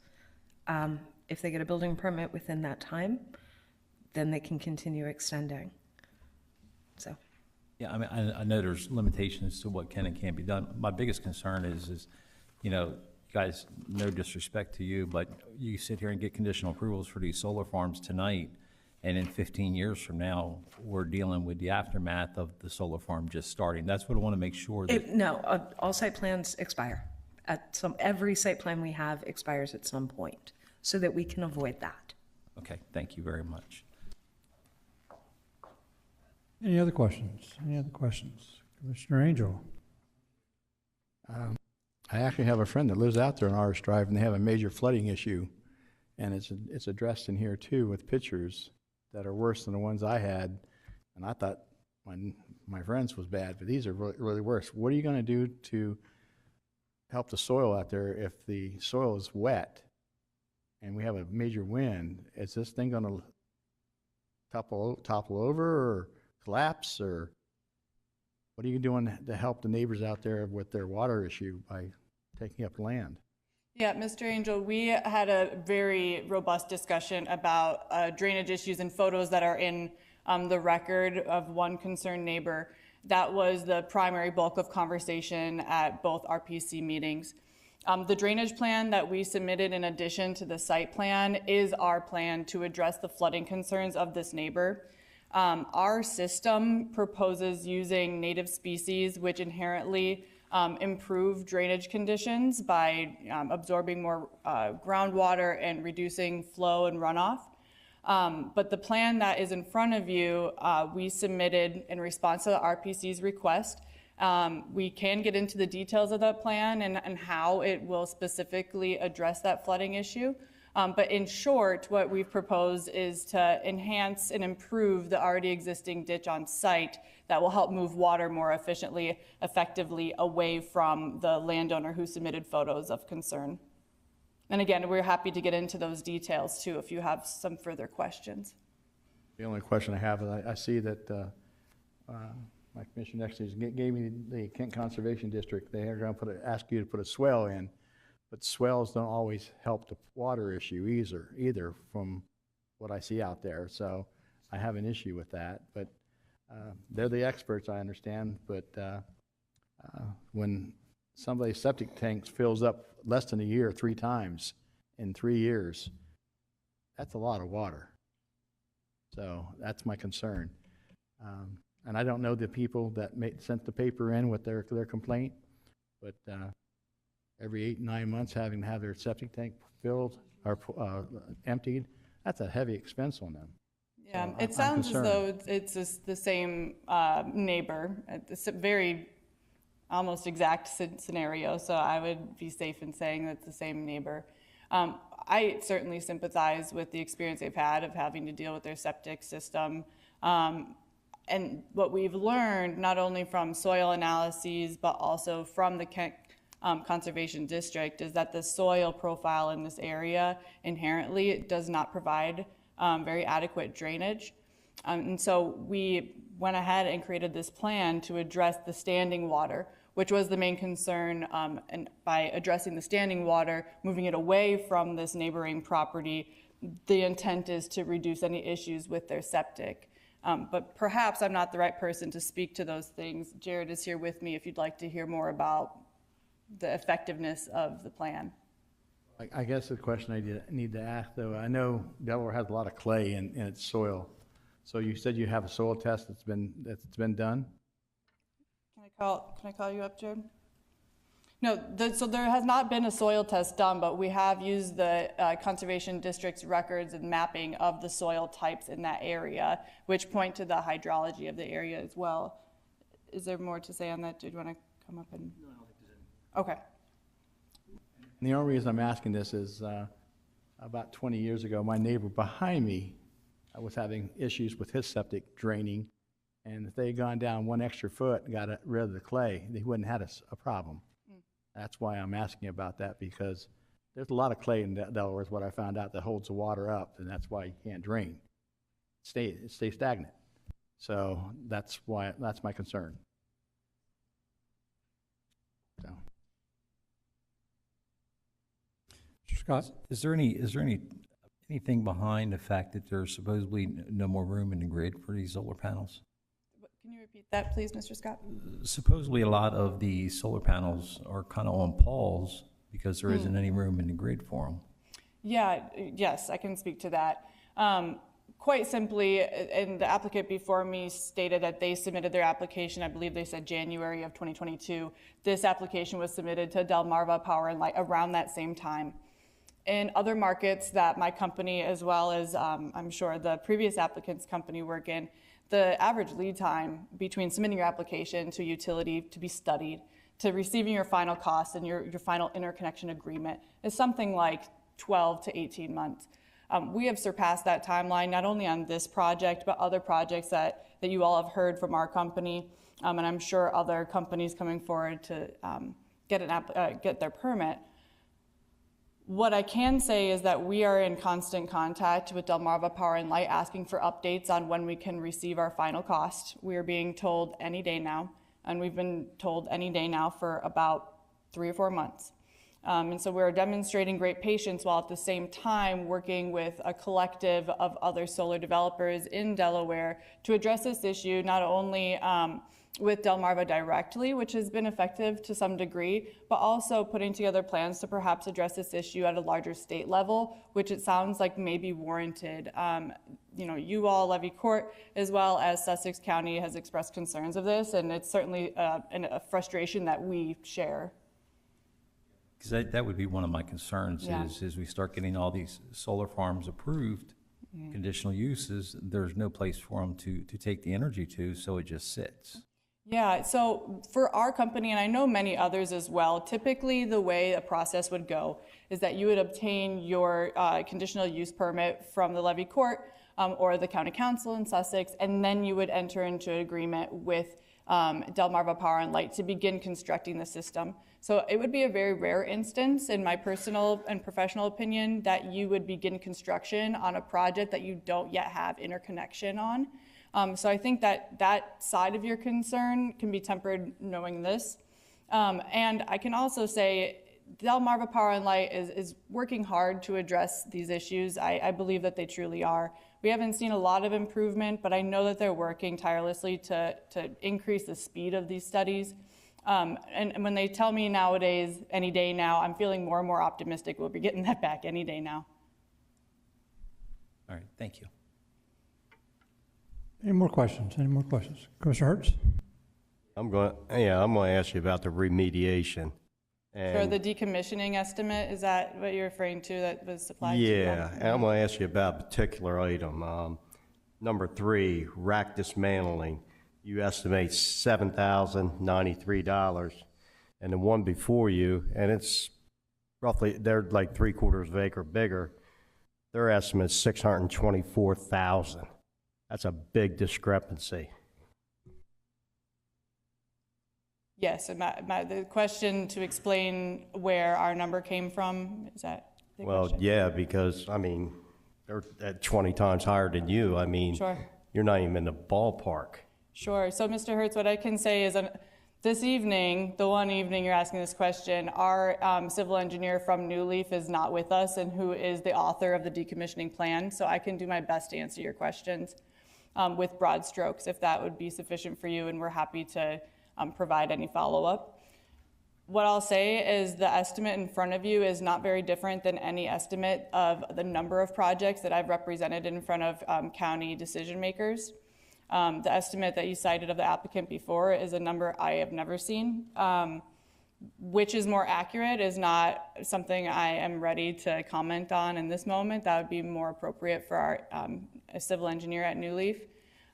If they get a building permit within that time, then they can continue extending. So. Yeah, I mean, I know there's limitations to what can and can't be done. My biggest concern is guys, no disrespect to you, but you sit here and get conditional approvals for these solar farms tonight, and in 15 years from now, we're dealing with the aftermath of the solar farm just starting. That's what I want to make sure that... all site plans expire. Every site plan we have expires at some point, so that we can avoid that. Okay, thank you very much. Any other questions? Any other questions? Commissioner Angel? I actually have a friend that lives out there on Artist Drive, and they have a major flooding issue, and it's addressed in here too with pictures that are worse than the ones I had, and I thought my friend's was bad, but these are really, really worse. What are you going to do to help the soil out there if the soil is wet and we have a major wind? Is this thing going to topple over or collapse, or what are you doing to help the neighbors out there with their water issue by taking up land? Yeah, Mr. Angel, we had a very robust discussion about drainage issues and photos that are in the record of one concerned neighbor. That was the primary bulk of conversation at both RPC meetings. The drainage plan that we submitted in addition to the site plan is our plan to address the flooding concerns of this neighbor. Our system proposes using native species, which inherently improve drainage conditions by absorbing more groundwater and reducing flow and runoff. But the plan that is in front of you, we submitted in response to the RPC's request. We can get into the details of that plan and how it will specifically address that flooding issue. But in short, what we've proposed is to enhance and improve the already existing ditch on site that will help move water more efficiently, effectively away from the landowner who submitted photos of concern. And again, we're happy to get into those details too if you have some further questions. The only question I have is I see that my commissioner next to me gave me the Kent Conservation District. They are going to ask you to put a swell in, but swells don't always help the water issue either from what I see out there. So I have an issue with that. But they're the experts, I understand. But when somebody's septic tank fills up less than a year 3 times in 3 years, that's a lot of water. So that's my concern. And I don't know the people that sent the paper in with their complaint, but every 8, 9 months having to have their septic tank filled or emptied, that's a heavy expense on them. Yeah, so it sounds as though it's just the same neighbor. It's a very almost exact scenario, so I would be safe in saying that's the same neighbor. I certainly sympathize with the experience they've had of having to deal with their septic system. And what we've learned, not only from soil analyses, but also from the Kent Conservation District, is that the soil profile in this area inherently does not provide very adequate drainage. And so we went ahead and created this plan to address the standing water, which was the main concern. And by addressing the standing water, moving it away from this neighboring property, the intent is to reduce any issues with their septic. But perhaps I'm not the right person to speak to those things. Jared is here with me if you'd like to hear more about the effectiveness of the plan. I guess the question I need to ask, though, I know Delaware has a lot of clay in its soil. So you said you have a soil test that's been done? Can I call you up, Jared? No, so there has not been a soil test done, but we have used the Conservation District's records and mapping of the soil types in that area, which point to the hydrology of the area as well. Is there more to say on that? Do you want to come up and? No, I don't think there's any. Okay. And the only reason I'm asking this is about 20 years ago, my neighbor behind me was having issues with his septic draining, and if they had gone down 1 extra foot and got rid of the clay, they wouldn't have had a problem. That's why I'm asking about that, because there's a lot of clay in Delaware is what I found out that holds the water up, and that's why you can't drain. It stays stagnant. So that's my concern. So. Mr. Scott, is there anything behind the fact that there's supposedly no more room in the grid for these solar panels? Can you repeat that, please, Mr. Scott? Supposedly a lot of the solar panels are kind of on pause because there isn't any room in the grid for them. Yeah, yes, I can speak to that. Quite simply, and the applicant before me stated that they submitted their application, I believe they said January of 2022. This application was submitted to Delmarva Power and Light around that same time. In other markets that my company, as well as I'm sure the previous applicant's company work in, the average lead time between submitting your application to utility to be studied, to receiving your final cost and your final interconnection agreement is something like 12 to 18 months. We have surpassed that timeline, not only on this project, but other projects that you all have heard from our company, and I'm sure other companies coming forward to get their permit. What I can say is that we are in constant contact with Delmarva Power and Light asking for updates on when we can receive our final cost. We are being told any day now, and we've been told any day now for about 3 or 4 months. And so we're demonstrating great patience while at the same time working with a collective of other solar developers in Delaware to address this issue, not only with Delmarva directly, which has been effective to some degree, but also putting together plans to perhaps address this issue at a larger state level, which it sounds like may be warranted. you all, Levy Court, as well as Sussex County has expressed concerns of this, and it's certainly a frustration that we share. Because that would be one of my concerns Yeah. is we start getting all these solar farms approved, conditional uses, there's no place for them to take the energy to, so it just sits. Yeah, so for our company, and I know many others as well, typically the way a process would go is that you would obtain your conditional use permit from the Levy Court or the County Council in Sussex, and then you would enter into an agreement with Delmarva Power and Light to begin constructing the system. So it would be a very rare instance, in my personal and professional opinion, that you would begin construction on a project that you don't yet have interconnection on. So I think that side of your concern can be tempered knowing this. And I can also say Delmarva Power and Light is working hard to address these issues. I believe that they truly are. We haven't seen a lot of improvement, but I know that they're working tirelessly to increase the speed of these studies. And when they tell me nowadays, any day now, I'm feeling more and more optimistic we'll be getting that back any day now. All right, thank you. Any more questions? Any more questions? Commissioner Hertz? I'm going to ask you about the remediation. For the decommissioning estimate, is that what you're referring to that was supplied to you? Yeah, and I'm going to ask you about a particular item. Number 3, rack dismantling. You estimate $7,093. And the one before you, and it's roughly, they're like 3/4 of an acre bigger, their estimate is $624,000. That's a big discrepancy. Yes, and the question to explain where our number came from, is that the question? Yeah, because, I mean, they're at 20 times higher than you. I mean, Sure. You're not even in the ballpark. Sure. So, Mr. Hertz, what I can say is this evening, the one evening you're asking this question, our civil engineer from New Leaf is not with us, and who is the author of the decommissioning plan. So I can do my best to answer your questions with broad strokes, if that would be sufficient for you, and we're happy to provide any follow-up. What I'll say is the estimate in front of you is not very different than any estimate of the number of projects that I've represented in front of county decision makers. The estimate that you cited of the applicant before is a number I have never seen. Which is more accurate is not something I am ready to comment on in this moment. That would be more appropriate for our a civil engineer at New Leaf.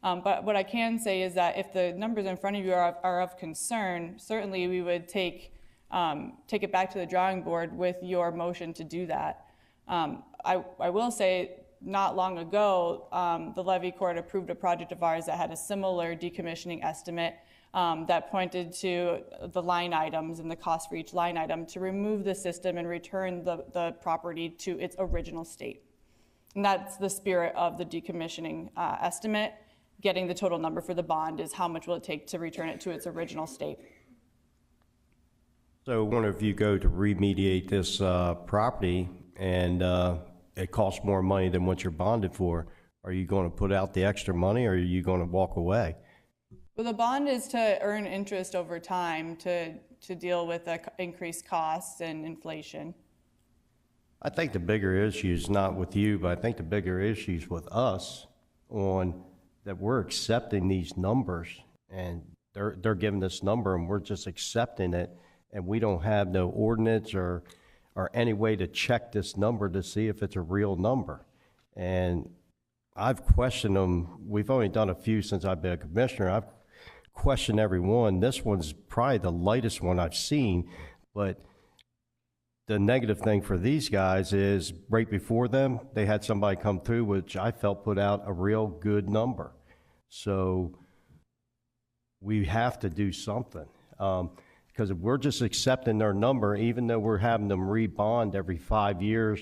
But what I can say is that if the numbers in front of you are of concern, certainly we would take it back to the drawing board with your motion to do that. I will say, not long ago, the Levy Court approved a project of ours that had a similar decommissioning estimate that pointed to the line items and the cost for each line item to remove the system and return the property to its original state. And that's the spirit of the decommissioning estimate. Getting the total number for the bond is how much will it take to return it to its original state. So I wonder if you go to remediate this property and it costs more money than what you're bonded for, are you going to put out the extra money, or are you going to walk away? Well, the bond is to earn interest over time to deal with the increased costs and inflation. I think the bigger issue is not with you, but I think the bigger issue is with us on that we're accepting these numbers, and they're giving this number and we're just accepting it, and we don't have no ordinance or any way to check this number to see if it's a real number. And I've questioned them. We've only done a few since I've been a commissioner. I've questioned every one. This one's probably the lightest one I've seen, but the negative thing for these guys is right before them, they had somebody come through, which I felt put out a real good number. So we have to do something. Because if we're just accepting their number, even though we're having them rebond every 5 years,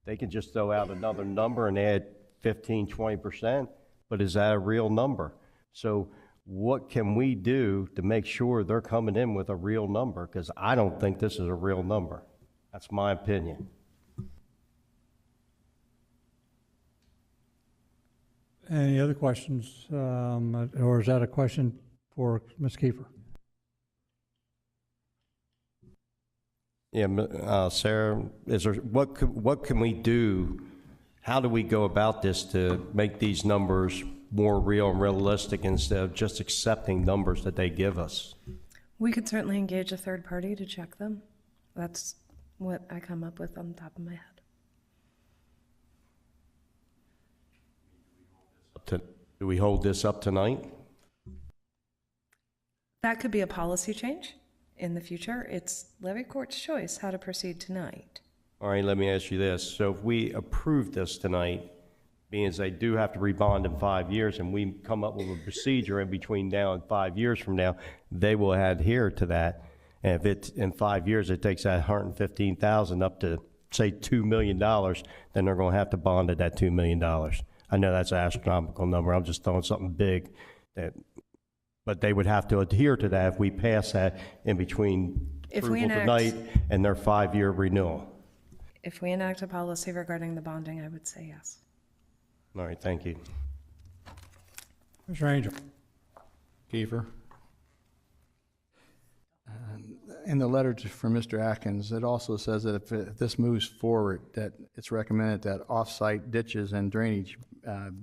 they can just throw out another number and add 15, 20%, but is that a real number? So what can we do to make sure they're coming in with a real number? Because I don't think this is a real number. That's my opinion. Any other questions? Or is that a question for Ms. Kiefer? Yeah, Sarah, is there what can we do how do we go about this to make these numbers more real and realistic instead of just accepting numbers that they give us? We could certainly engage a third party to check them. That's what I come up with on the top of my head. Do we hold this up tonight? That could be a policy change in the future. It's Levy Court's choice how to proceed tonight. All right, let me ask you this. So if we approve this tonight, being as they do have to rebond in 5 years, and we come up with a procedure in between now and 5 years from now, they will adhere to that. And if it's in 5 years, it takes that 115,000 up to, say, $2 million, then they're going to have to bond at that $2 million. I know that's an astronomical number. I'm just throwing something big that, but they would have to adhere to that if we pass that in between approval tonight and their 5-year renewal. If we enact a policy regarding the bonding, I would say yes. All right, thank you. Mr. Angel. Kiefer. In the letter from Mr. Atkins, it also says that if this moves forward, that it's recommended that off-site ditches and drainage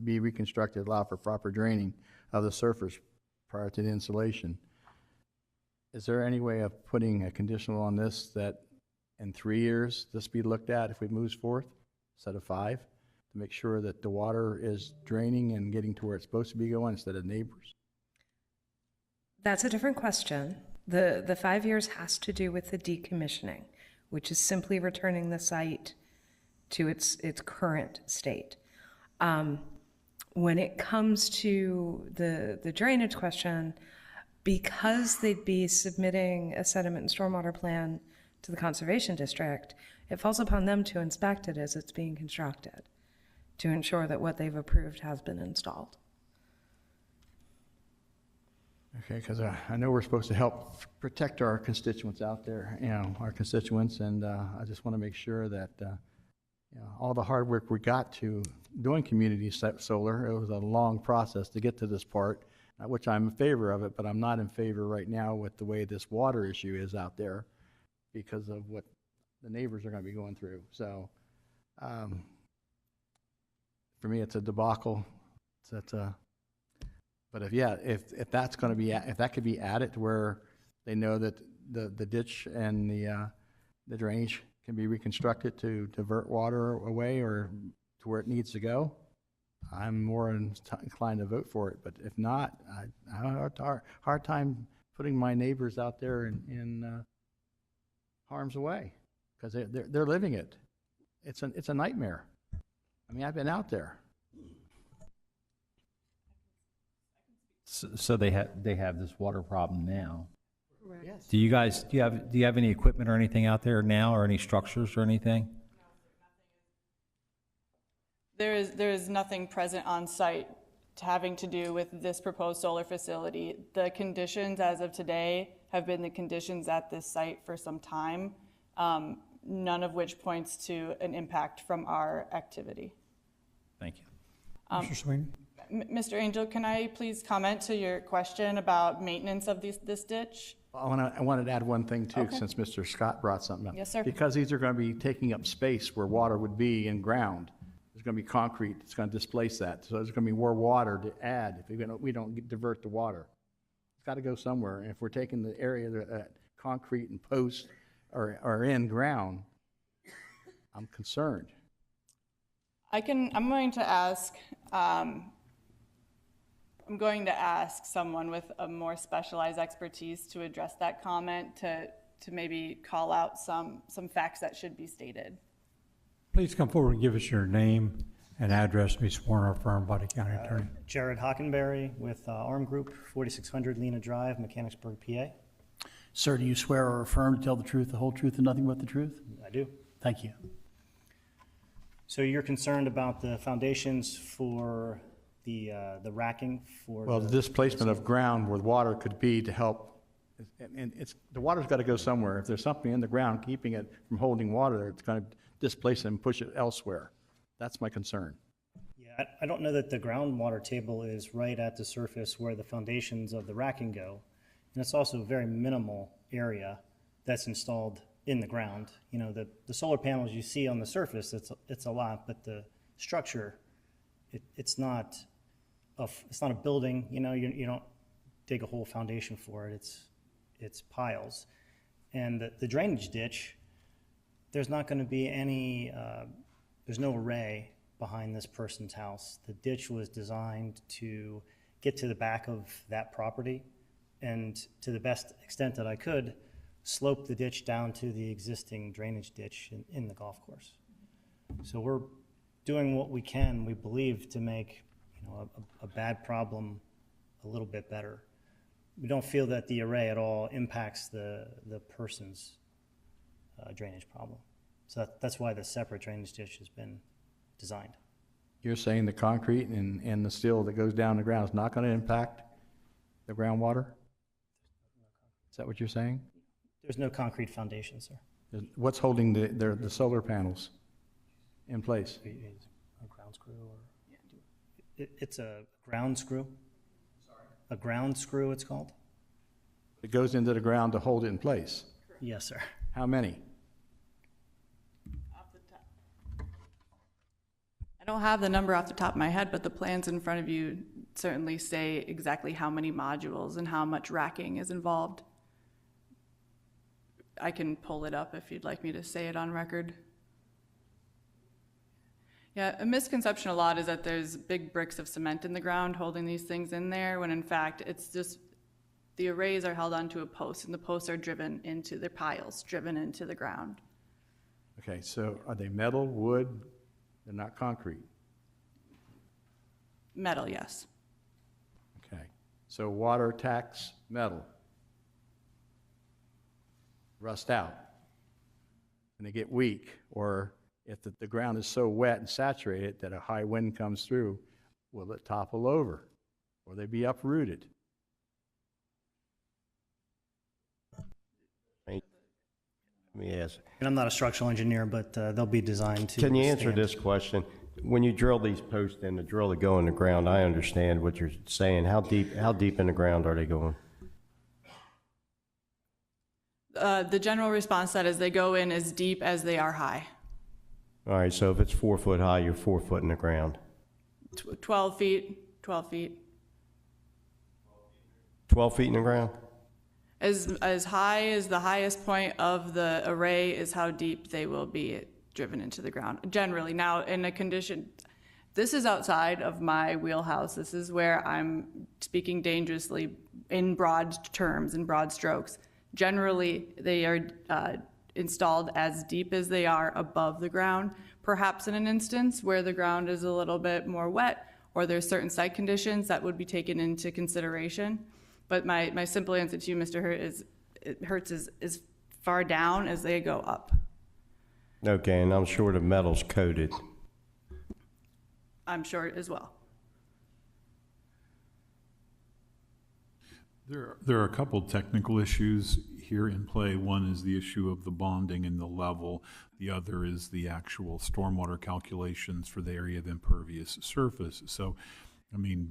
be reconstructed, allow for proper draining of the surface prior to the installation. Is there any way of putting a conditional on this that in 3 years this be looked at if it moves forth instead of 5, to make sure that the water is draining and getting to where it's supposed to be going instead of neighbors? That's a different question. The 5 years has to do with the decommissioning, which is simply returning the site to its current state. When it comes to the drainage question, because they'd be submitting a sediment and stormwater plan to the Conservation District, it falls upon them to inspect it as it's being constructed to ensure that what they've approved has been installed. Okay, because I know we're supposed to help protect our constituents out there, our constituents, and I just want to make sure that all the hard work we got to doing community solar, it was a long process to get to this part, which I'm in favor of it, but I'm not in favor right now with the way this water issue is out there because of what the neighbors are going to be going through. So for me, it's a debacle. But if that's going to be, if that could be added to where they know that the ditch and the drainage can be reconstructed to divert water away or to where it needs to go, I'm more inclined to vote for it. But if not, I have a hard time putting my neighbors out there in harm's way because they're living it. It's a nightmare. I mean, I've been out there. So they have this water problem now. Yes. Do you have any equipment or anything out there now, or any structures or anything? There is nothing present on site having to do with this proposed solar facility. The conditions as of today have been the conditions at this site for some time, none of which points to an impact from our activity. Thank you. Mr. Sweeney? Mr. Angel, can I please comment to your question about maintenance of this ditch? I wanted to add one thing too, Okay. since Mr. Scott brought something up. Yes, sir. Because these are going to be taking up space where water would be in ground. There's going to be concrete. It's going to displace that. So there's going to be more water to add if we don't divert the water. It's got to go somewhere. And if we're taking the area that concrete and posts are in ground, I'm concerned. I'm going to ask someone with a more specialized expertise to address that comment, to maybe call out some facts that should be stated. Please come forward and give us your name and address to be sworn or affirmed by the county attorney. Jared Hockenberry with Arm Group, 4600 Lena Drive, Mechanicsburg, PA. Sir, do you swear or affirm to tell the truth, the whole truth, and nothing but the truth? I do. Thank you. So you're concerned about the foundations for the racking for Well, the displacement of ground where water could be to help, and the water's got to go somewhere. If there's something in the ground keeping it from holding water, it's going to displace it and push it elsewhere. That's my concern. Yeah, I don't know that the groundwater table is right at the surface where the foundations of the racking go. And it's also a very minimal area that's installed in the ground. You know, the solar panels you see on the surface, it's a lot, but the structure, it's not a building, you know, you don't dig a whole foundation for it, it's piles. And the drainage ditch, there's not going to be any, there's no array behind this person's house. The ditch was designed to get to the back of that property, and to the best extent that I could, slope the ditch down to the existing drainage ditch in the golf course. So we're doing what we can, we believe, to make, you know, a bad problem a little bit better. We don't feel that the array at all impacts the person's drainage problem. So that's why the separate drainage ditch has been designed. You're saying the concrete and the steel that goes down the ground is not going to impact the groundwater? Is that what you're saying? There's no concrete foundation, sir. What's holding the solar panels in place? A ground screw, or it's a ground screw. Sorry? A ground screw, it's called. It goes into the ground to hold it in place? Yes, sir. How many? Off the top. I don't have the number off the top of my head, but the plans in front of you certainly say exactly how many modules and how much racking is involved. I can pull it up if you'd like me to say it on record. Yeah, a misconception a lot is that there's big bricks of cement in the ground holding these things in there, when in fact it's just the arrays are held onto a post, and the posts are driven into the piles, driven into the ground. Okay, so are they metal, wood? They're not concrete? Metal, yes. Okay, so water attacks metal. Rust out, and they get weak, or if the ground is so wet and saturated that a high wind comes through, will it topple over, or they be uprooted? Let me ask. And I'm not a structural engineer, but they'll be designed to. Can you answer withstand. this question? When you drill these posts in, the drill that go in the ground, I understand what you're saying. How deep in the ground are they going? The general response that is they go in as deep as they are high. All right, so if it's 4 foot high, you're 4 foot in the ground. 12 feet, 12 feet. 12 feet in the ground? As high as the highest point of the array is how deep they will be driven into the ground, generally. Now, in a condition, this is outside of my wheelhouse. This is where I'm speaking dangerously in broad terms, in broad strokes. Generally, they are installed as deep as they are above the ground. Perhaps in an instance where the ground is a little bit more wet, or there's certain site conditions that would be taken into consideration. But my simple answer to you, Mr. Hertz, is as far down as they go up. Okay, and I'm sure the metal's coated. I'm sure as well. There are a couple technical issues here in play. One is the issue of the bonding and the level. The other is the actual stormwater calculations for the area of impervious surface. So, I mean,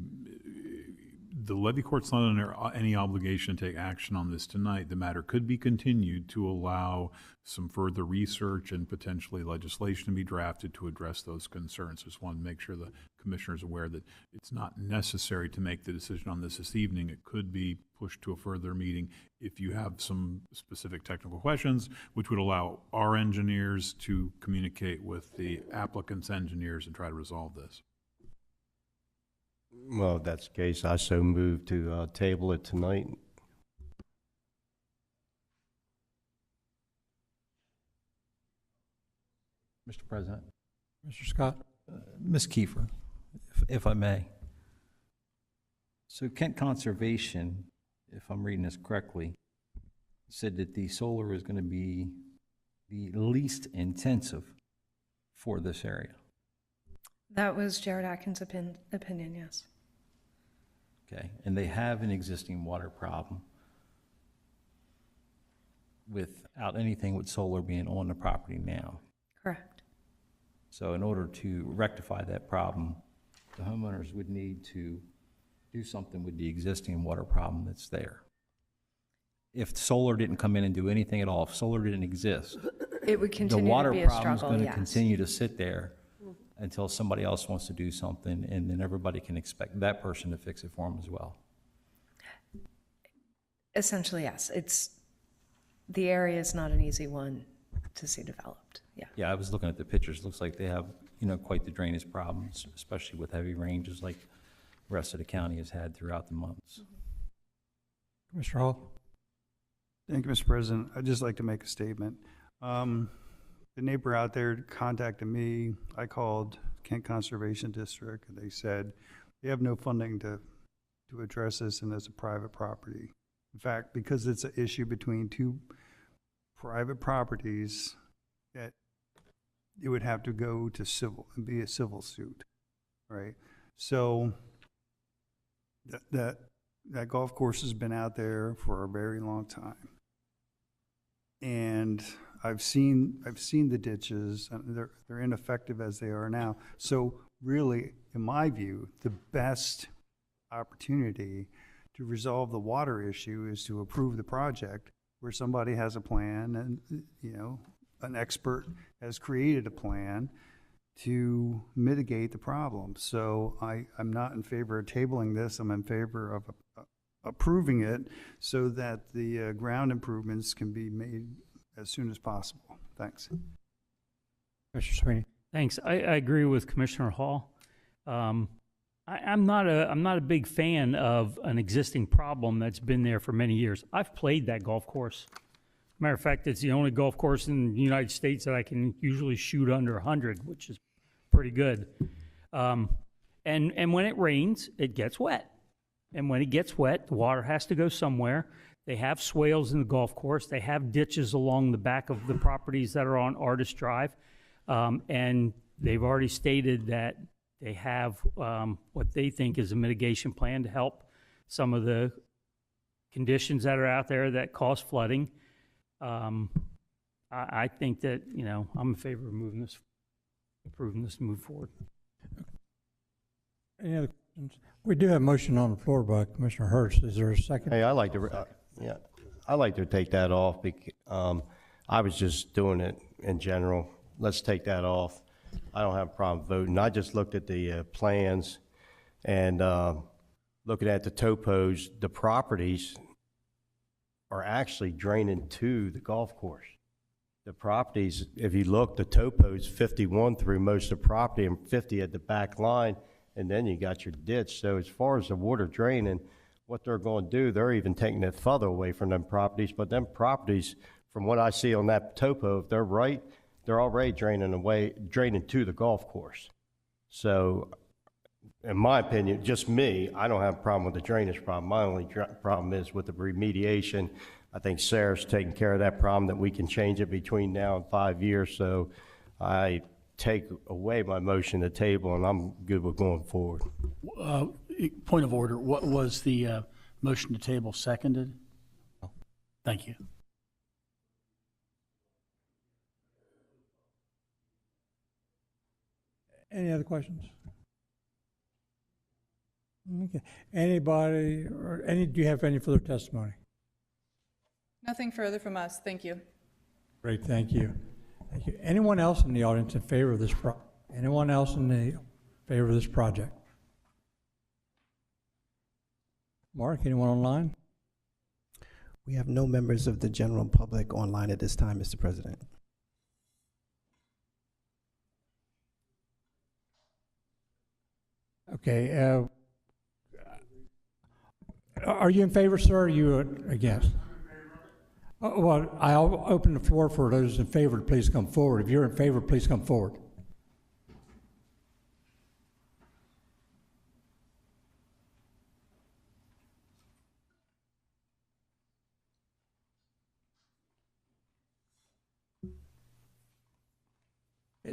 the levy court's not under any obligation to take action on this tonight. The matter could be continued to allow some further research and potentially legislation to be drafted to address those concerns. Just want to make sure the commissioner is aware that it's not necessary to make the decision on this evening. It could be pushed to a further meeting if you have some specific technical questions, which would allow our engineers to communicate with the applicant's engineers and try to resolve this. Well, if that's the case, I so move to table it tonight. Mr. President. Mr. Scott? Ms. Kiefer, if I may. So Kent Conservation, if I'm reading this correctly, said that the solar is going to be the least intensive for this area. That was Jared Atkins' opinion, yes. Okay, and they have an existing water problem without anything with solar being on the property now. Correct. So in order to rectify that problem, the homeowners would need to do something with the existing water problem that's there. If solar didn't come in and do anything at all, if solar didn't exist, it would continue the water to be a problem's struggle, going to yes. continue to sit there until somebody else wants to do something, and then everybody can expect that person to fix it for them as well. Essentially, yes. The area is not an easy one to see developed. Yeah. Yeah, I was looking at the pictures. Looks like they have, quite the drainage problems, especially with heavy rain, just like the rest of the county has had throughout the months. Mr. Hall? Thank you, Mr. President. I'd just like to make a statement. The neighbor out there contacted me. I called Kent Conservation District, and they said they have no funding to address this, and it's a private property. In fact, because it's an issue between two private properties, that it would have to go to civil and be a civil suit, right? So that golf course has been out there for a very long time, and I've seen the ditches, and they're ineffective as they are now. So really, in my view, the best opportunity to resolve the water issue is to approve the project where somebody has a plan, and an expert has created a plan to mitigate the problem. So I'm not in favor of tabling this. I'm in favor of approving it so that the ground improvements can be made as soon as possible. Thanks. Mr. Sweeney? Thanks. I agree with Commissioner Hall. I'm not a big fan of an existing problem that's been there for many years. I've played that golf course. Matter of fact, it's the only golf course in the United States that I can usually shoot under 100, which is pretty good. And when it rains, it gets wet. And when it gets wet, the water has to go somewhere. They have swales in the golf course. They have ditches along the back of the properties that are on Artist Drive. And they've already stated that they have what they think is a mitigation plan to help some of the conditions that are out there that cause flooding. I think that, I'm in favor of approving this and move forward. Any other questions? We do have a motion on the floor by Commissioner Hurst. Is there a second? Hey, I like to take that off. I was just doing it in general. Let's take that off. I don't have a problem voting. I just looked at the plans and looking at the topos, the properties are actually draining to the golf course. The properties, if you look, the topo's 51 through most of the property and 50 at the back line, and then you got your ditch. So as far as the water draining, what they're going to do, they're even taking it further away from them properties. But them properties, from what I see on that topo, if they're right, they're already draining to the golf course. So in my opinion, just me, I don't have a problem with the drainage problem. My only problem is with the remediation. I think Sarah's taking care of that problem, that we can change it between now and 5 years. So I take away my motion to table, and I'm good with going forward. Point of order, what was the motion to table seconded? Thank you. Any other questions? Okay. Anybody, do you have any further testimony? Nothing further from us. Thank you. Great, thank you. Thank you. Anyone else in the audience in favor of this anyone else in the favor of this project? Mark, anyone online? We have no members of the general public online at this time, Mr. President. Okay. Are you in favor, sir, or are you against? Well, I'll open the floor for those in favor to please come forward. If you're in favor, please come forward.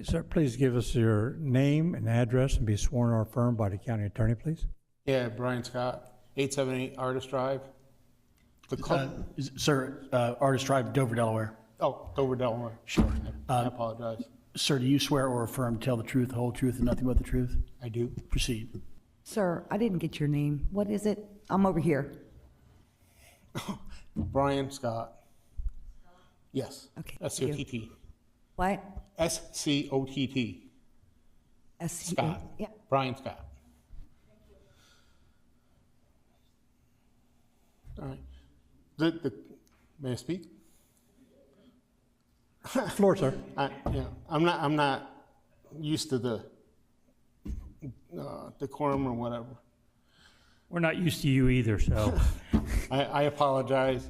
Sir, please give us your name and address and be sworn or affirmed by the county attorney, please. Yeah, Brian Scott, 878 Artist Drive. Sir, Artist Drive, Dover, Delaware. Oh, Dover, Delaware. Sure. I apologize. Sir, do you swear or affirm to tell the truth, the whole truth, and nothing but the truth? I do. Proceed. Sir, I didn't get your name. What is it? I'm over here. Brian Scott. Yes. Okay. S-C-O-T-T. What? S-C-O-T-T. Scott. Yeah. Brian Scott. All right. May I speak? Floor, sir. Yeah, I'm not used to the decorum or whatever. We're not used to you either, so. I apologize,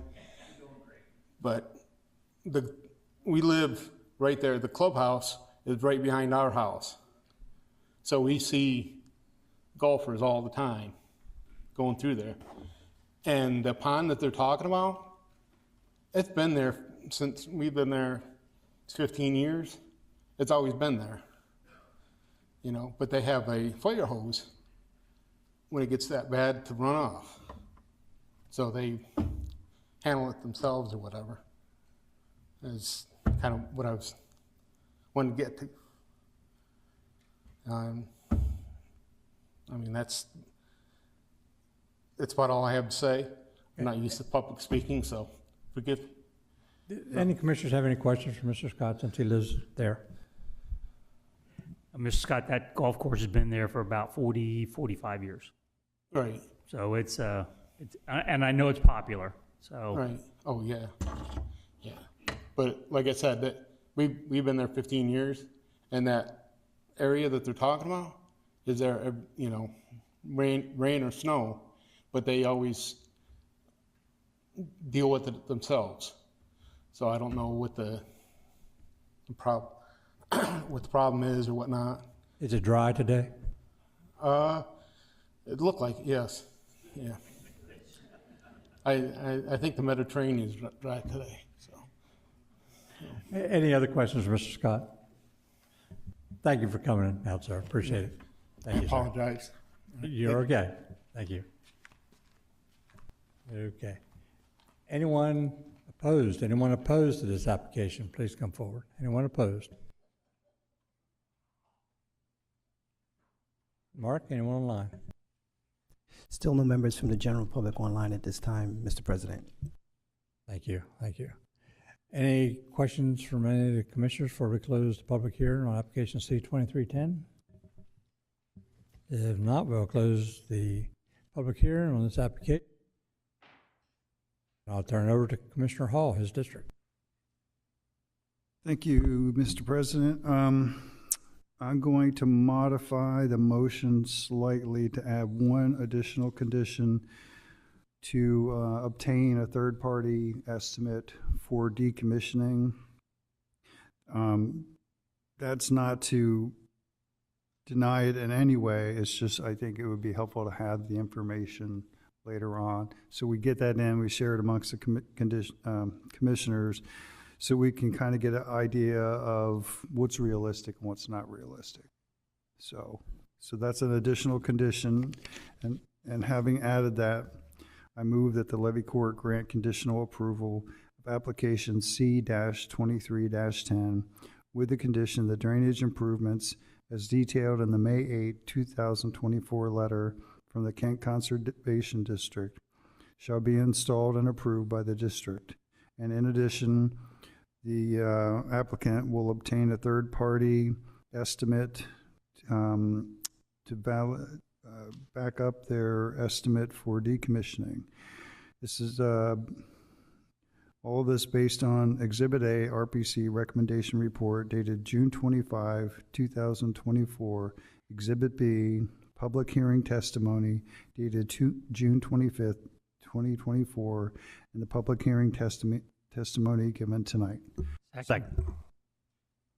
but we live right there. The clubhouse is right behind our house, so we see golfers all the time going through there. And the pond that they're talking about, it's been there since we've been there 15 years. It's always been there, you know, but they have a fire hose when it gets that bad to run off. So they handle it themselves or whatever. Is kind of what I was wanting to get to. I mean, that's about all I have to say. I'm not used to public speaking, so forgive. Any commissioners have any questions for Mr. Scott since he lives there? Mr. Scott, that golf course has been there for about 40, 45 years. Right. So it's and I know it's popular, so. Right. Oh, yeah. Yeah. But like I said, that we've been there 15 years, and that area that they're talking about is there, you know, rain or snow, but they always deal with it themselves. So I don't know what the problem is or whatnot. Is it dry today? It looked like it, yes. Yeah. I think the Mediterranean is dry today. So. Any other questions for Mr. Scott? Thank you for coming out, sir. Appreciate it. Thank you, I apologize. Sir. You're okay. Thank you. Okay. Anyone opposed? Anyone opposed to this application? Please come forward. Anyone opposed? Mark, anyone online? Still no members from the general public online at this time, Mr. President. Thank you. Thank you. Any questions from any of the commissioners before we close the public hearing on application C-2310? If not, we'll close the public hearing on this application. I'll turn it over to Commissioner Hall, his district. Thank you, Mr. President. I'm going to modify the motion slightly to add one additional condition to obtain a third-party estimate for decommissioning. That's not to deny it in any way. It's just I think it would be helpful to have the information later on. So we get that in, we share it amongst the commissioners so we can kind of get an idea of what's realistic and what's not realistic. So that's an additional condition. And having added that, I move that the Levy Court grant conditional approval of application C-23-10 with the condition that drainage improvements as detailed in the May 8, 2024 letter from the Kent Conservation District shall be installed and approved by the district. And in addition, the applicant will obtain a third-party estimate to back up their estimate for decommissioning. This is all this based on Exhibit A, RPC Recommendation Report dated June 25, 2024, Exhibit B, Public Hearing Testimony dated June 25th, 2024, and the public hearing testimony given tonight. Second.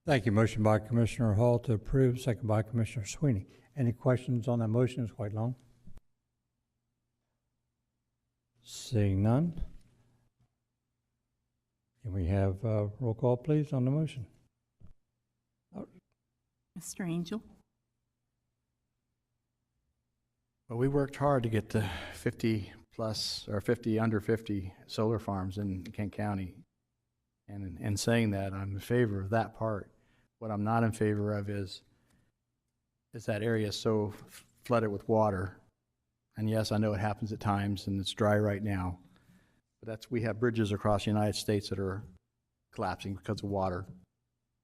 Thank you. Motion by Commissioner Hall to approve, second by Commissioner Sweeney. Any questions on that motion? It's quite long. Seeing none. Can we have a roll call, please, on the motion? Mr. Angel? Well, we worked hard to get to 50 plus or 50 under 50 solar farms in Kent County. And in saying that, I'm in favor of that part. What I'm not in favor of is that area is so flooded with water. And yes, I know it happens at times and it's dry right now. But we have bridges across the United States that are collapsing because of water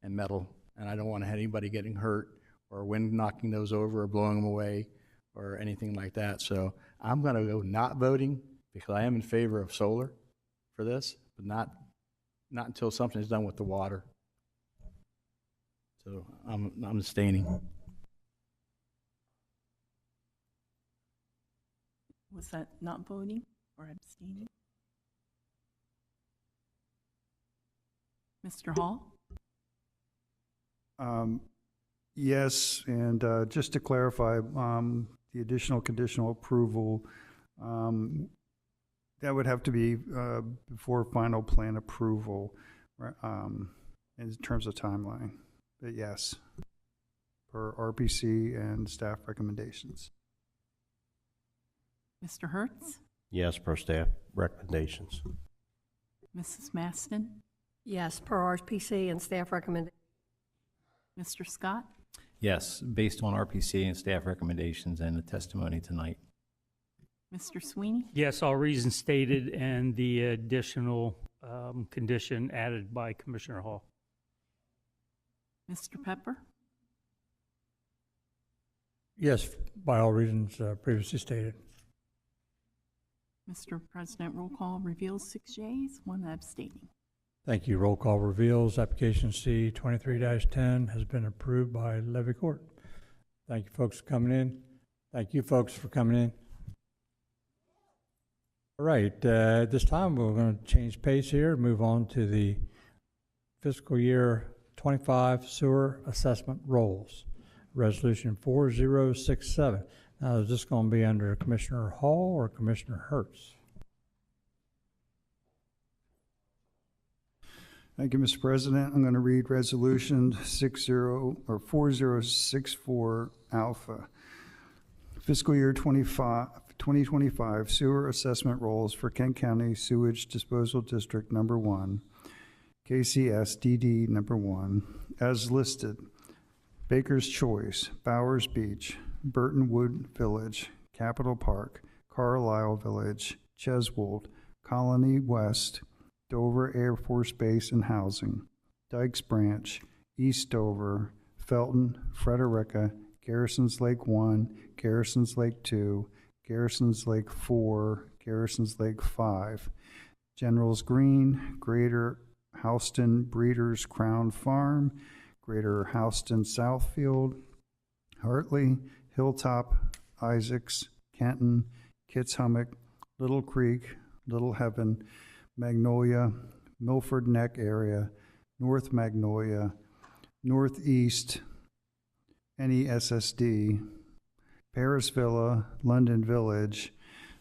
and metal. And I don't want anybody getting hurt or wind knocking those over or blowing them away or anything like that. So I'm going to go not voting because I am in favor of solar for this, but not until something is done with the water. So I'm abstaining. Was that not voting or abstaining? Mr. Hall? Yes, and just to clarify, the additional conditional approval, that would have to be before final plan approval, right, in terms of timeline. But yes, per RPC and staff recommendations. Mr. Hertz? Yes, per staff recommendations. Mrs. Maston? Yes, per RPC and staff recommendation. Mr. Scott? Yes, based on RPC and staff recommendations and the testimony tonight. Mr. Sweeney? Yes, all reasons stated and the additional condition added by Commissioner Hall. Mr. Pepper? Yes, by all reasons previously stated. Mr. President, roll call reveals 6 yeas, 1 abstaining. Thank you. Roll call reveals application C 23-10 has been approved by Levy Court. Thank you folks for coming in. Thank you folks for coming in. All right, at this time we're going to change pace here, move on to the fiscal year 25 sewer assessment rolls. Resolution 4067. Now, is this going to be under Commissioner Hall or Commissioner Hertz? Thank you, Mr. President. I'm going to read Resolution 4064 Alpha. Fiscal year 2025 sewer assessment rolls for Kent County Sewage Disposal District Number 1, KCSDD Number 1, as listed. Baker's Choice, Bowers Beach, Burtonwood Village, Capitol Park, Carlisle Village, Cheswold, Colony West, Dover Air Force Base and Housing, Dykes Branch, East Dover, Felton, Frederica, Garrisons Lake 1, Garrisons Lake 2, Garrisons Lake 4, Garrisons Lake 5, Generals Green, Greater Houston Breeders Crown Farm, Greater Houston Southfield, Hartley, Hilltop, Isaacs, Kenton, Kitts Hummock, Little Creek, Little Heaven, Magnolia, Milford Neck area, North Magnolia, Northeast, NESSD, Paris Villa, London Village,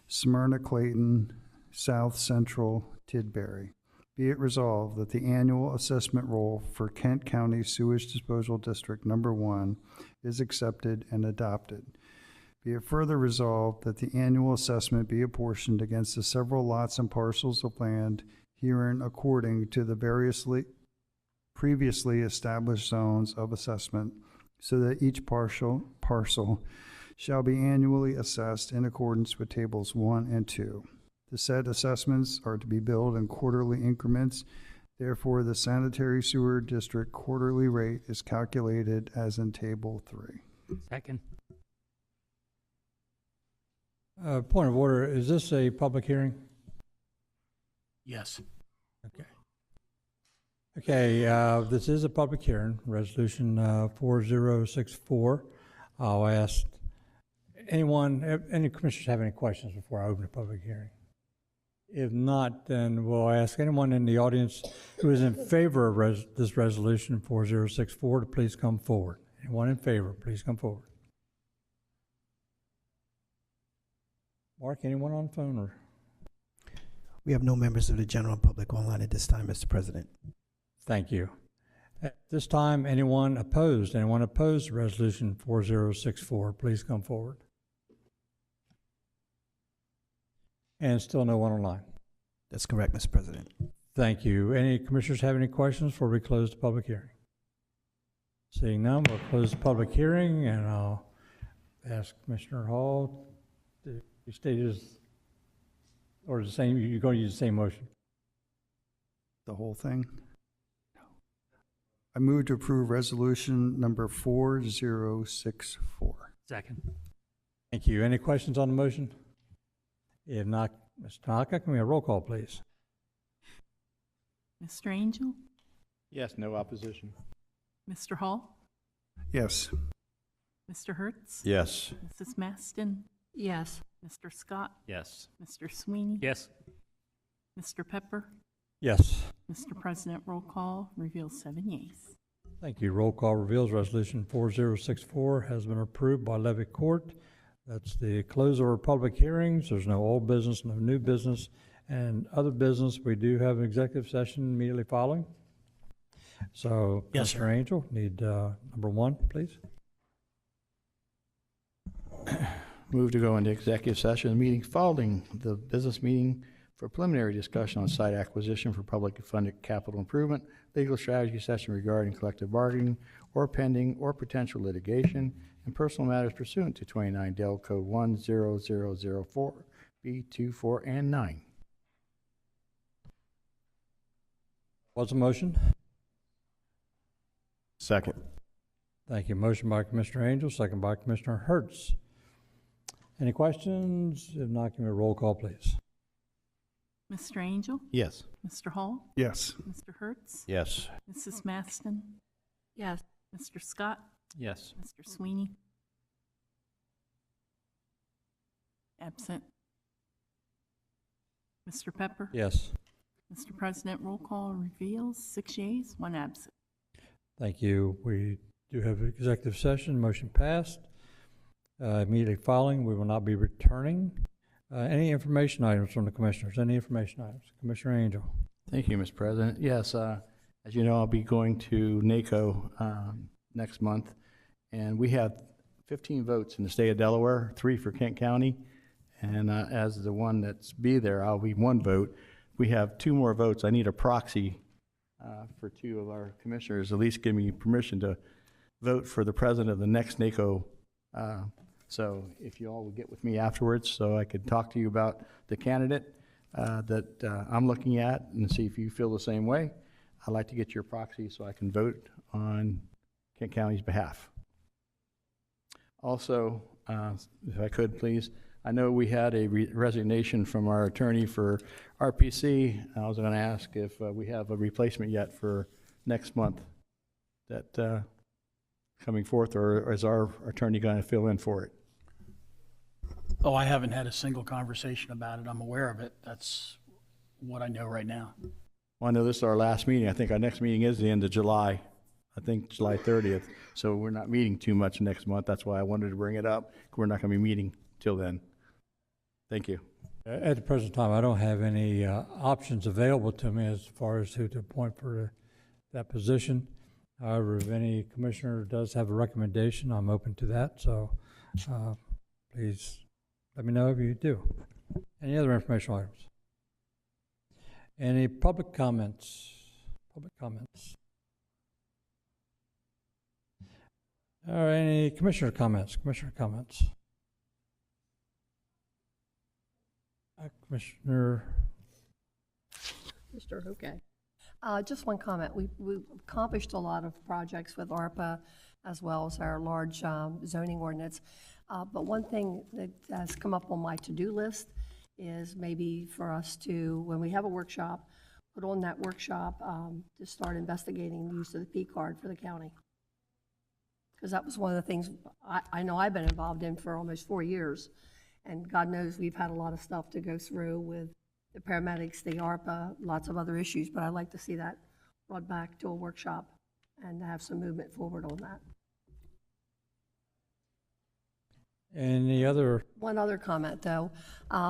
Smyrna Clayton, South Central, Tidbury. Be it resolved that the annual assessment roll for Kent County Sewage Disposal District Number 1 is accepted and adopted. Be it further resolved that the annual assessment be apportioned against the several lots and parcels of land herein according to the variously previously established zones of assessment, so that each parcel shall be annually assessed in accordance with tables 1 and 2. The said assessments are to be billed in quarterly increments. Therefore, the sanitary sewer district quarterly rate is calculated as in table 3. Second. Point of order, is this a public hearing? Yes. Okay. Okay, this is a public hearing, Resolution 4064. I'll ask any commissioners have any questions before I open the public hearing? If not, then we'll ask anyone in the audience who is in favor of this resolution 4064 to please come forward. Anyone in favor, please come forward. Mark, anyone on the phone? Or? We have no members of the general public online at this time, Mr. President. Thank you. At this time, anyone opposed to resolution 4064, please come forward. And still no one online. That's correct, Mr. President. Thank you. Any commissioners have any questions before we close the public hearing? Seeing none, we'll close the public hearing, and I'll ask Commissioner Hall to state his, or the same, you're going to use the same motion? The whole thing? I move to approve resolution number 4064. Second. Thank you. Any questions on the motion? If not, Ms. Tanaka, can we have a roll call, please? Mr. Angel? Yes, no opposition. Mr. Hall? Yes. Mr. Hertz? Yes. Mrs. Maston? Yes. Mr. Scott? Yes. Mr. Sweeney? Yes. Mr. Pepper? Yes. Mr. President, roll call reveals 7 yeas. Thank you. Roll call reveals Resolution 4064 has been approved by Levy Court. That's the close of our public hearings. There's no old business, no new business, and other business. We do have an executive session immediately following. So, Yes, Mr. Angel, need number 1, please. Move to go into executive session, meeting following the business meeting for preliminary discussion on site acquisition for public funded capital improvement, legal strategy session regarding collective bargaining or pending or potential litigation, and personal matters pursuant to 29 Del Code 10004, B2, 4, and 9. What's the motion? Second. Thank you. Motion by Commissioner Angel, second by Commissioner Hertz. Any questions? If not, give me a roll call, please. Mr. Angel? Yes. Mr. Hall? Yes. Mr. Hertz? Yes. Mrs. Maston? Yes. Mr. Scott? Yes. Mr. Sweeney? Absent. Mr. Pepper? Yes. Mr. President, roll call reveals 6 yeas, 1 absent. Thank you. We do have executive session. Motion passed. Immediately following, we will not be returning. Any information items from the commissioners? Any information items? Commissioner Angel. Thank you, Mr. President. Yes, as you know, I'll be going to NACO next month, and we have 15 votes in the state of Delaware, 3 for Kent County, and as the one that's be there, I'll be 1 vote. We have 2 more votes. I need a proxy for 2 of our commissioners, at least give me permission to vote for the president of the next NACO. So if you all would get with me afterwards so I could talk to you about the candidate that I'm looking at and see if you feel the same way. I'd like to get your proxy so I can vote on Kent County's behalf. Also, if I could please, I know we had a resignation from our attorney for RPC. I was going to ask if we have a replacement yet for next month that coming forth, or is our attorney going to fill in for it? Oh, I haven't had a single conversation about it. I'm aware of it. That's what I know right now. Well, I know this is our last meeting. I think our next meeting is the end of July. I think July 30th. So we're not meeting too much next month. That's why I wanted to bring it up. We're not going to be meeting till then. Thank you. At the present time, I don't have any options available to me as far as who to appoint for that position. However, if any commissioner does have a recommendation, I'm open to that. So please let me know if you do. Any other informational items? Any public comments? Public comments? Or any commissioner comments? Commissioner comments? Commissioner? Mr. Okay. Just one comment. We've accomplished a lot of projects with ARPA as well as our large zoning ordinance. But one thing that has come up on my to-do list is maybe for us to, when we have a workshop, put on that workshop to start investigating the use of the P card for the county. Because that was one of the things I know I've been involved in for almost 4 years. And God knows we've had a lot of stuff to go through with the paramedics, the ARPA, lots of other issues, but I'd like to see that brought back to a workshop and have some movement forward on that. Any other? One other comment, though.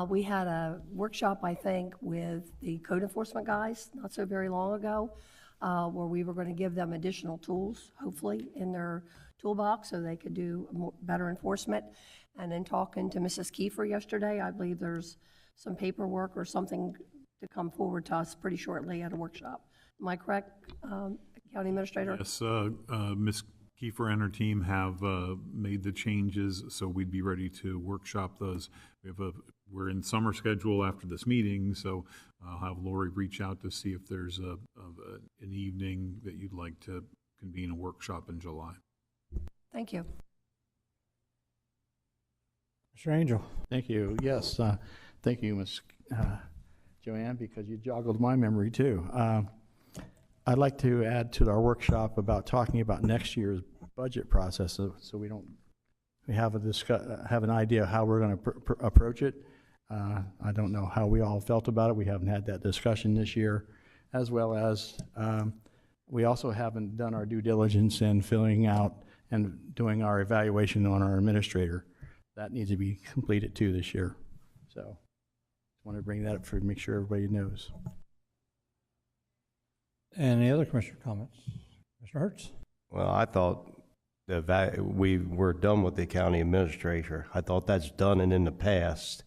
We had a workshop, I think, with the code enforcement guys not so very long ago, where we were going to give them additional tools, hopefully, in their toolbox so they could do better enforcement. And in talking to Mrs. Kiefer yesterday, I believe there's some paperwork or something to come forward to us pretty shortly at a workshop. Am I correct, County Administrator? Yes, Ms. Kiefer and her team have made the changes, so we'd be ready to workshop those. We're in summer schedule after this meeting, so I'll have Lori reach out to see if there's an evening that you'd like to convene a workshop in July. Thank you. Mr. Angel. Thank you. Yes, thank you, Ms. Joanne, because you joggled my memory too. I'd like to add to our workshop about talking about next year's budget process, so we have have an idea how we're going to approach it. I don't know how we all felt about it. We haven't had that discussion this year, as well as we also haven't done our due diligence in filling out and doing our evaluation on our administrator. That needs to be completed too this year. So I want to bring that up to make sure everybody knows. Any other commissioner comments? Mr. Hertz? Well, I thought we were done with the county administrator. I thought that's done and in the past,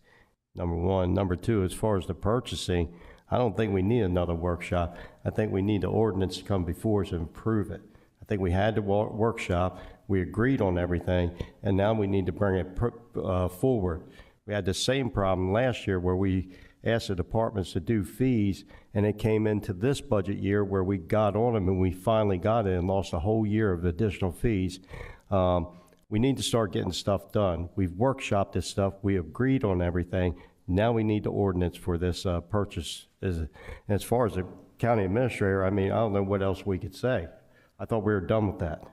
number one. Number two, as far as the purchasing, I don't think we need another workshop. I think we need the ordinance to come before us and improve it. I think we had the workshop, we agreed on everything, and now we need to bring it forward. We had the same problem last year where we asked the departments to do fees, and it came into this budget year where we got on them and we finally got it and lost a whole year of additional fees. We need to start getting stuff done. We've workshopped this stuff, we agreed on everything. Now we need the ordinance for this purchase. As far as the county administrator, I mean, I don't know what else we could say. I thought we were done with that.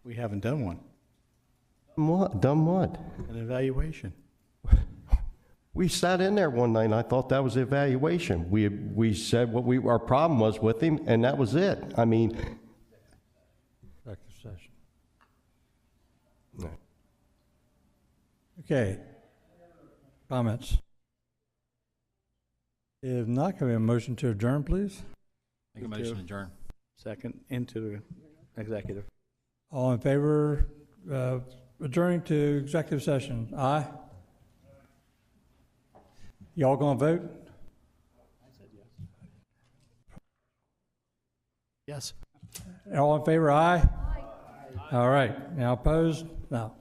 We haven't done one. Done what? An evaluation. We sat in there one night and I thought that was the evaluation. We said what our problem was with him, and that was it. I mean. Executive session. No. Okay. Comments? If not, can we have a motion to adjourn, please? Make a motion to adjourn. Second, into executive. All in favor of adjourning to executive session? Aye? Y'all gonna vote? I said yes. Yes. All in favor? Aye? Aye. All right. Now opposed? No.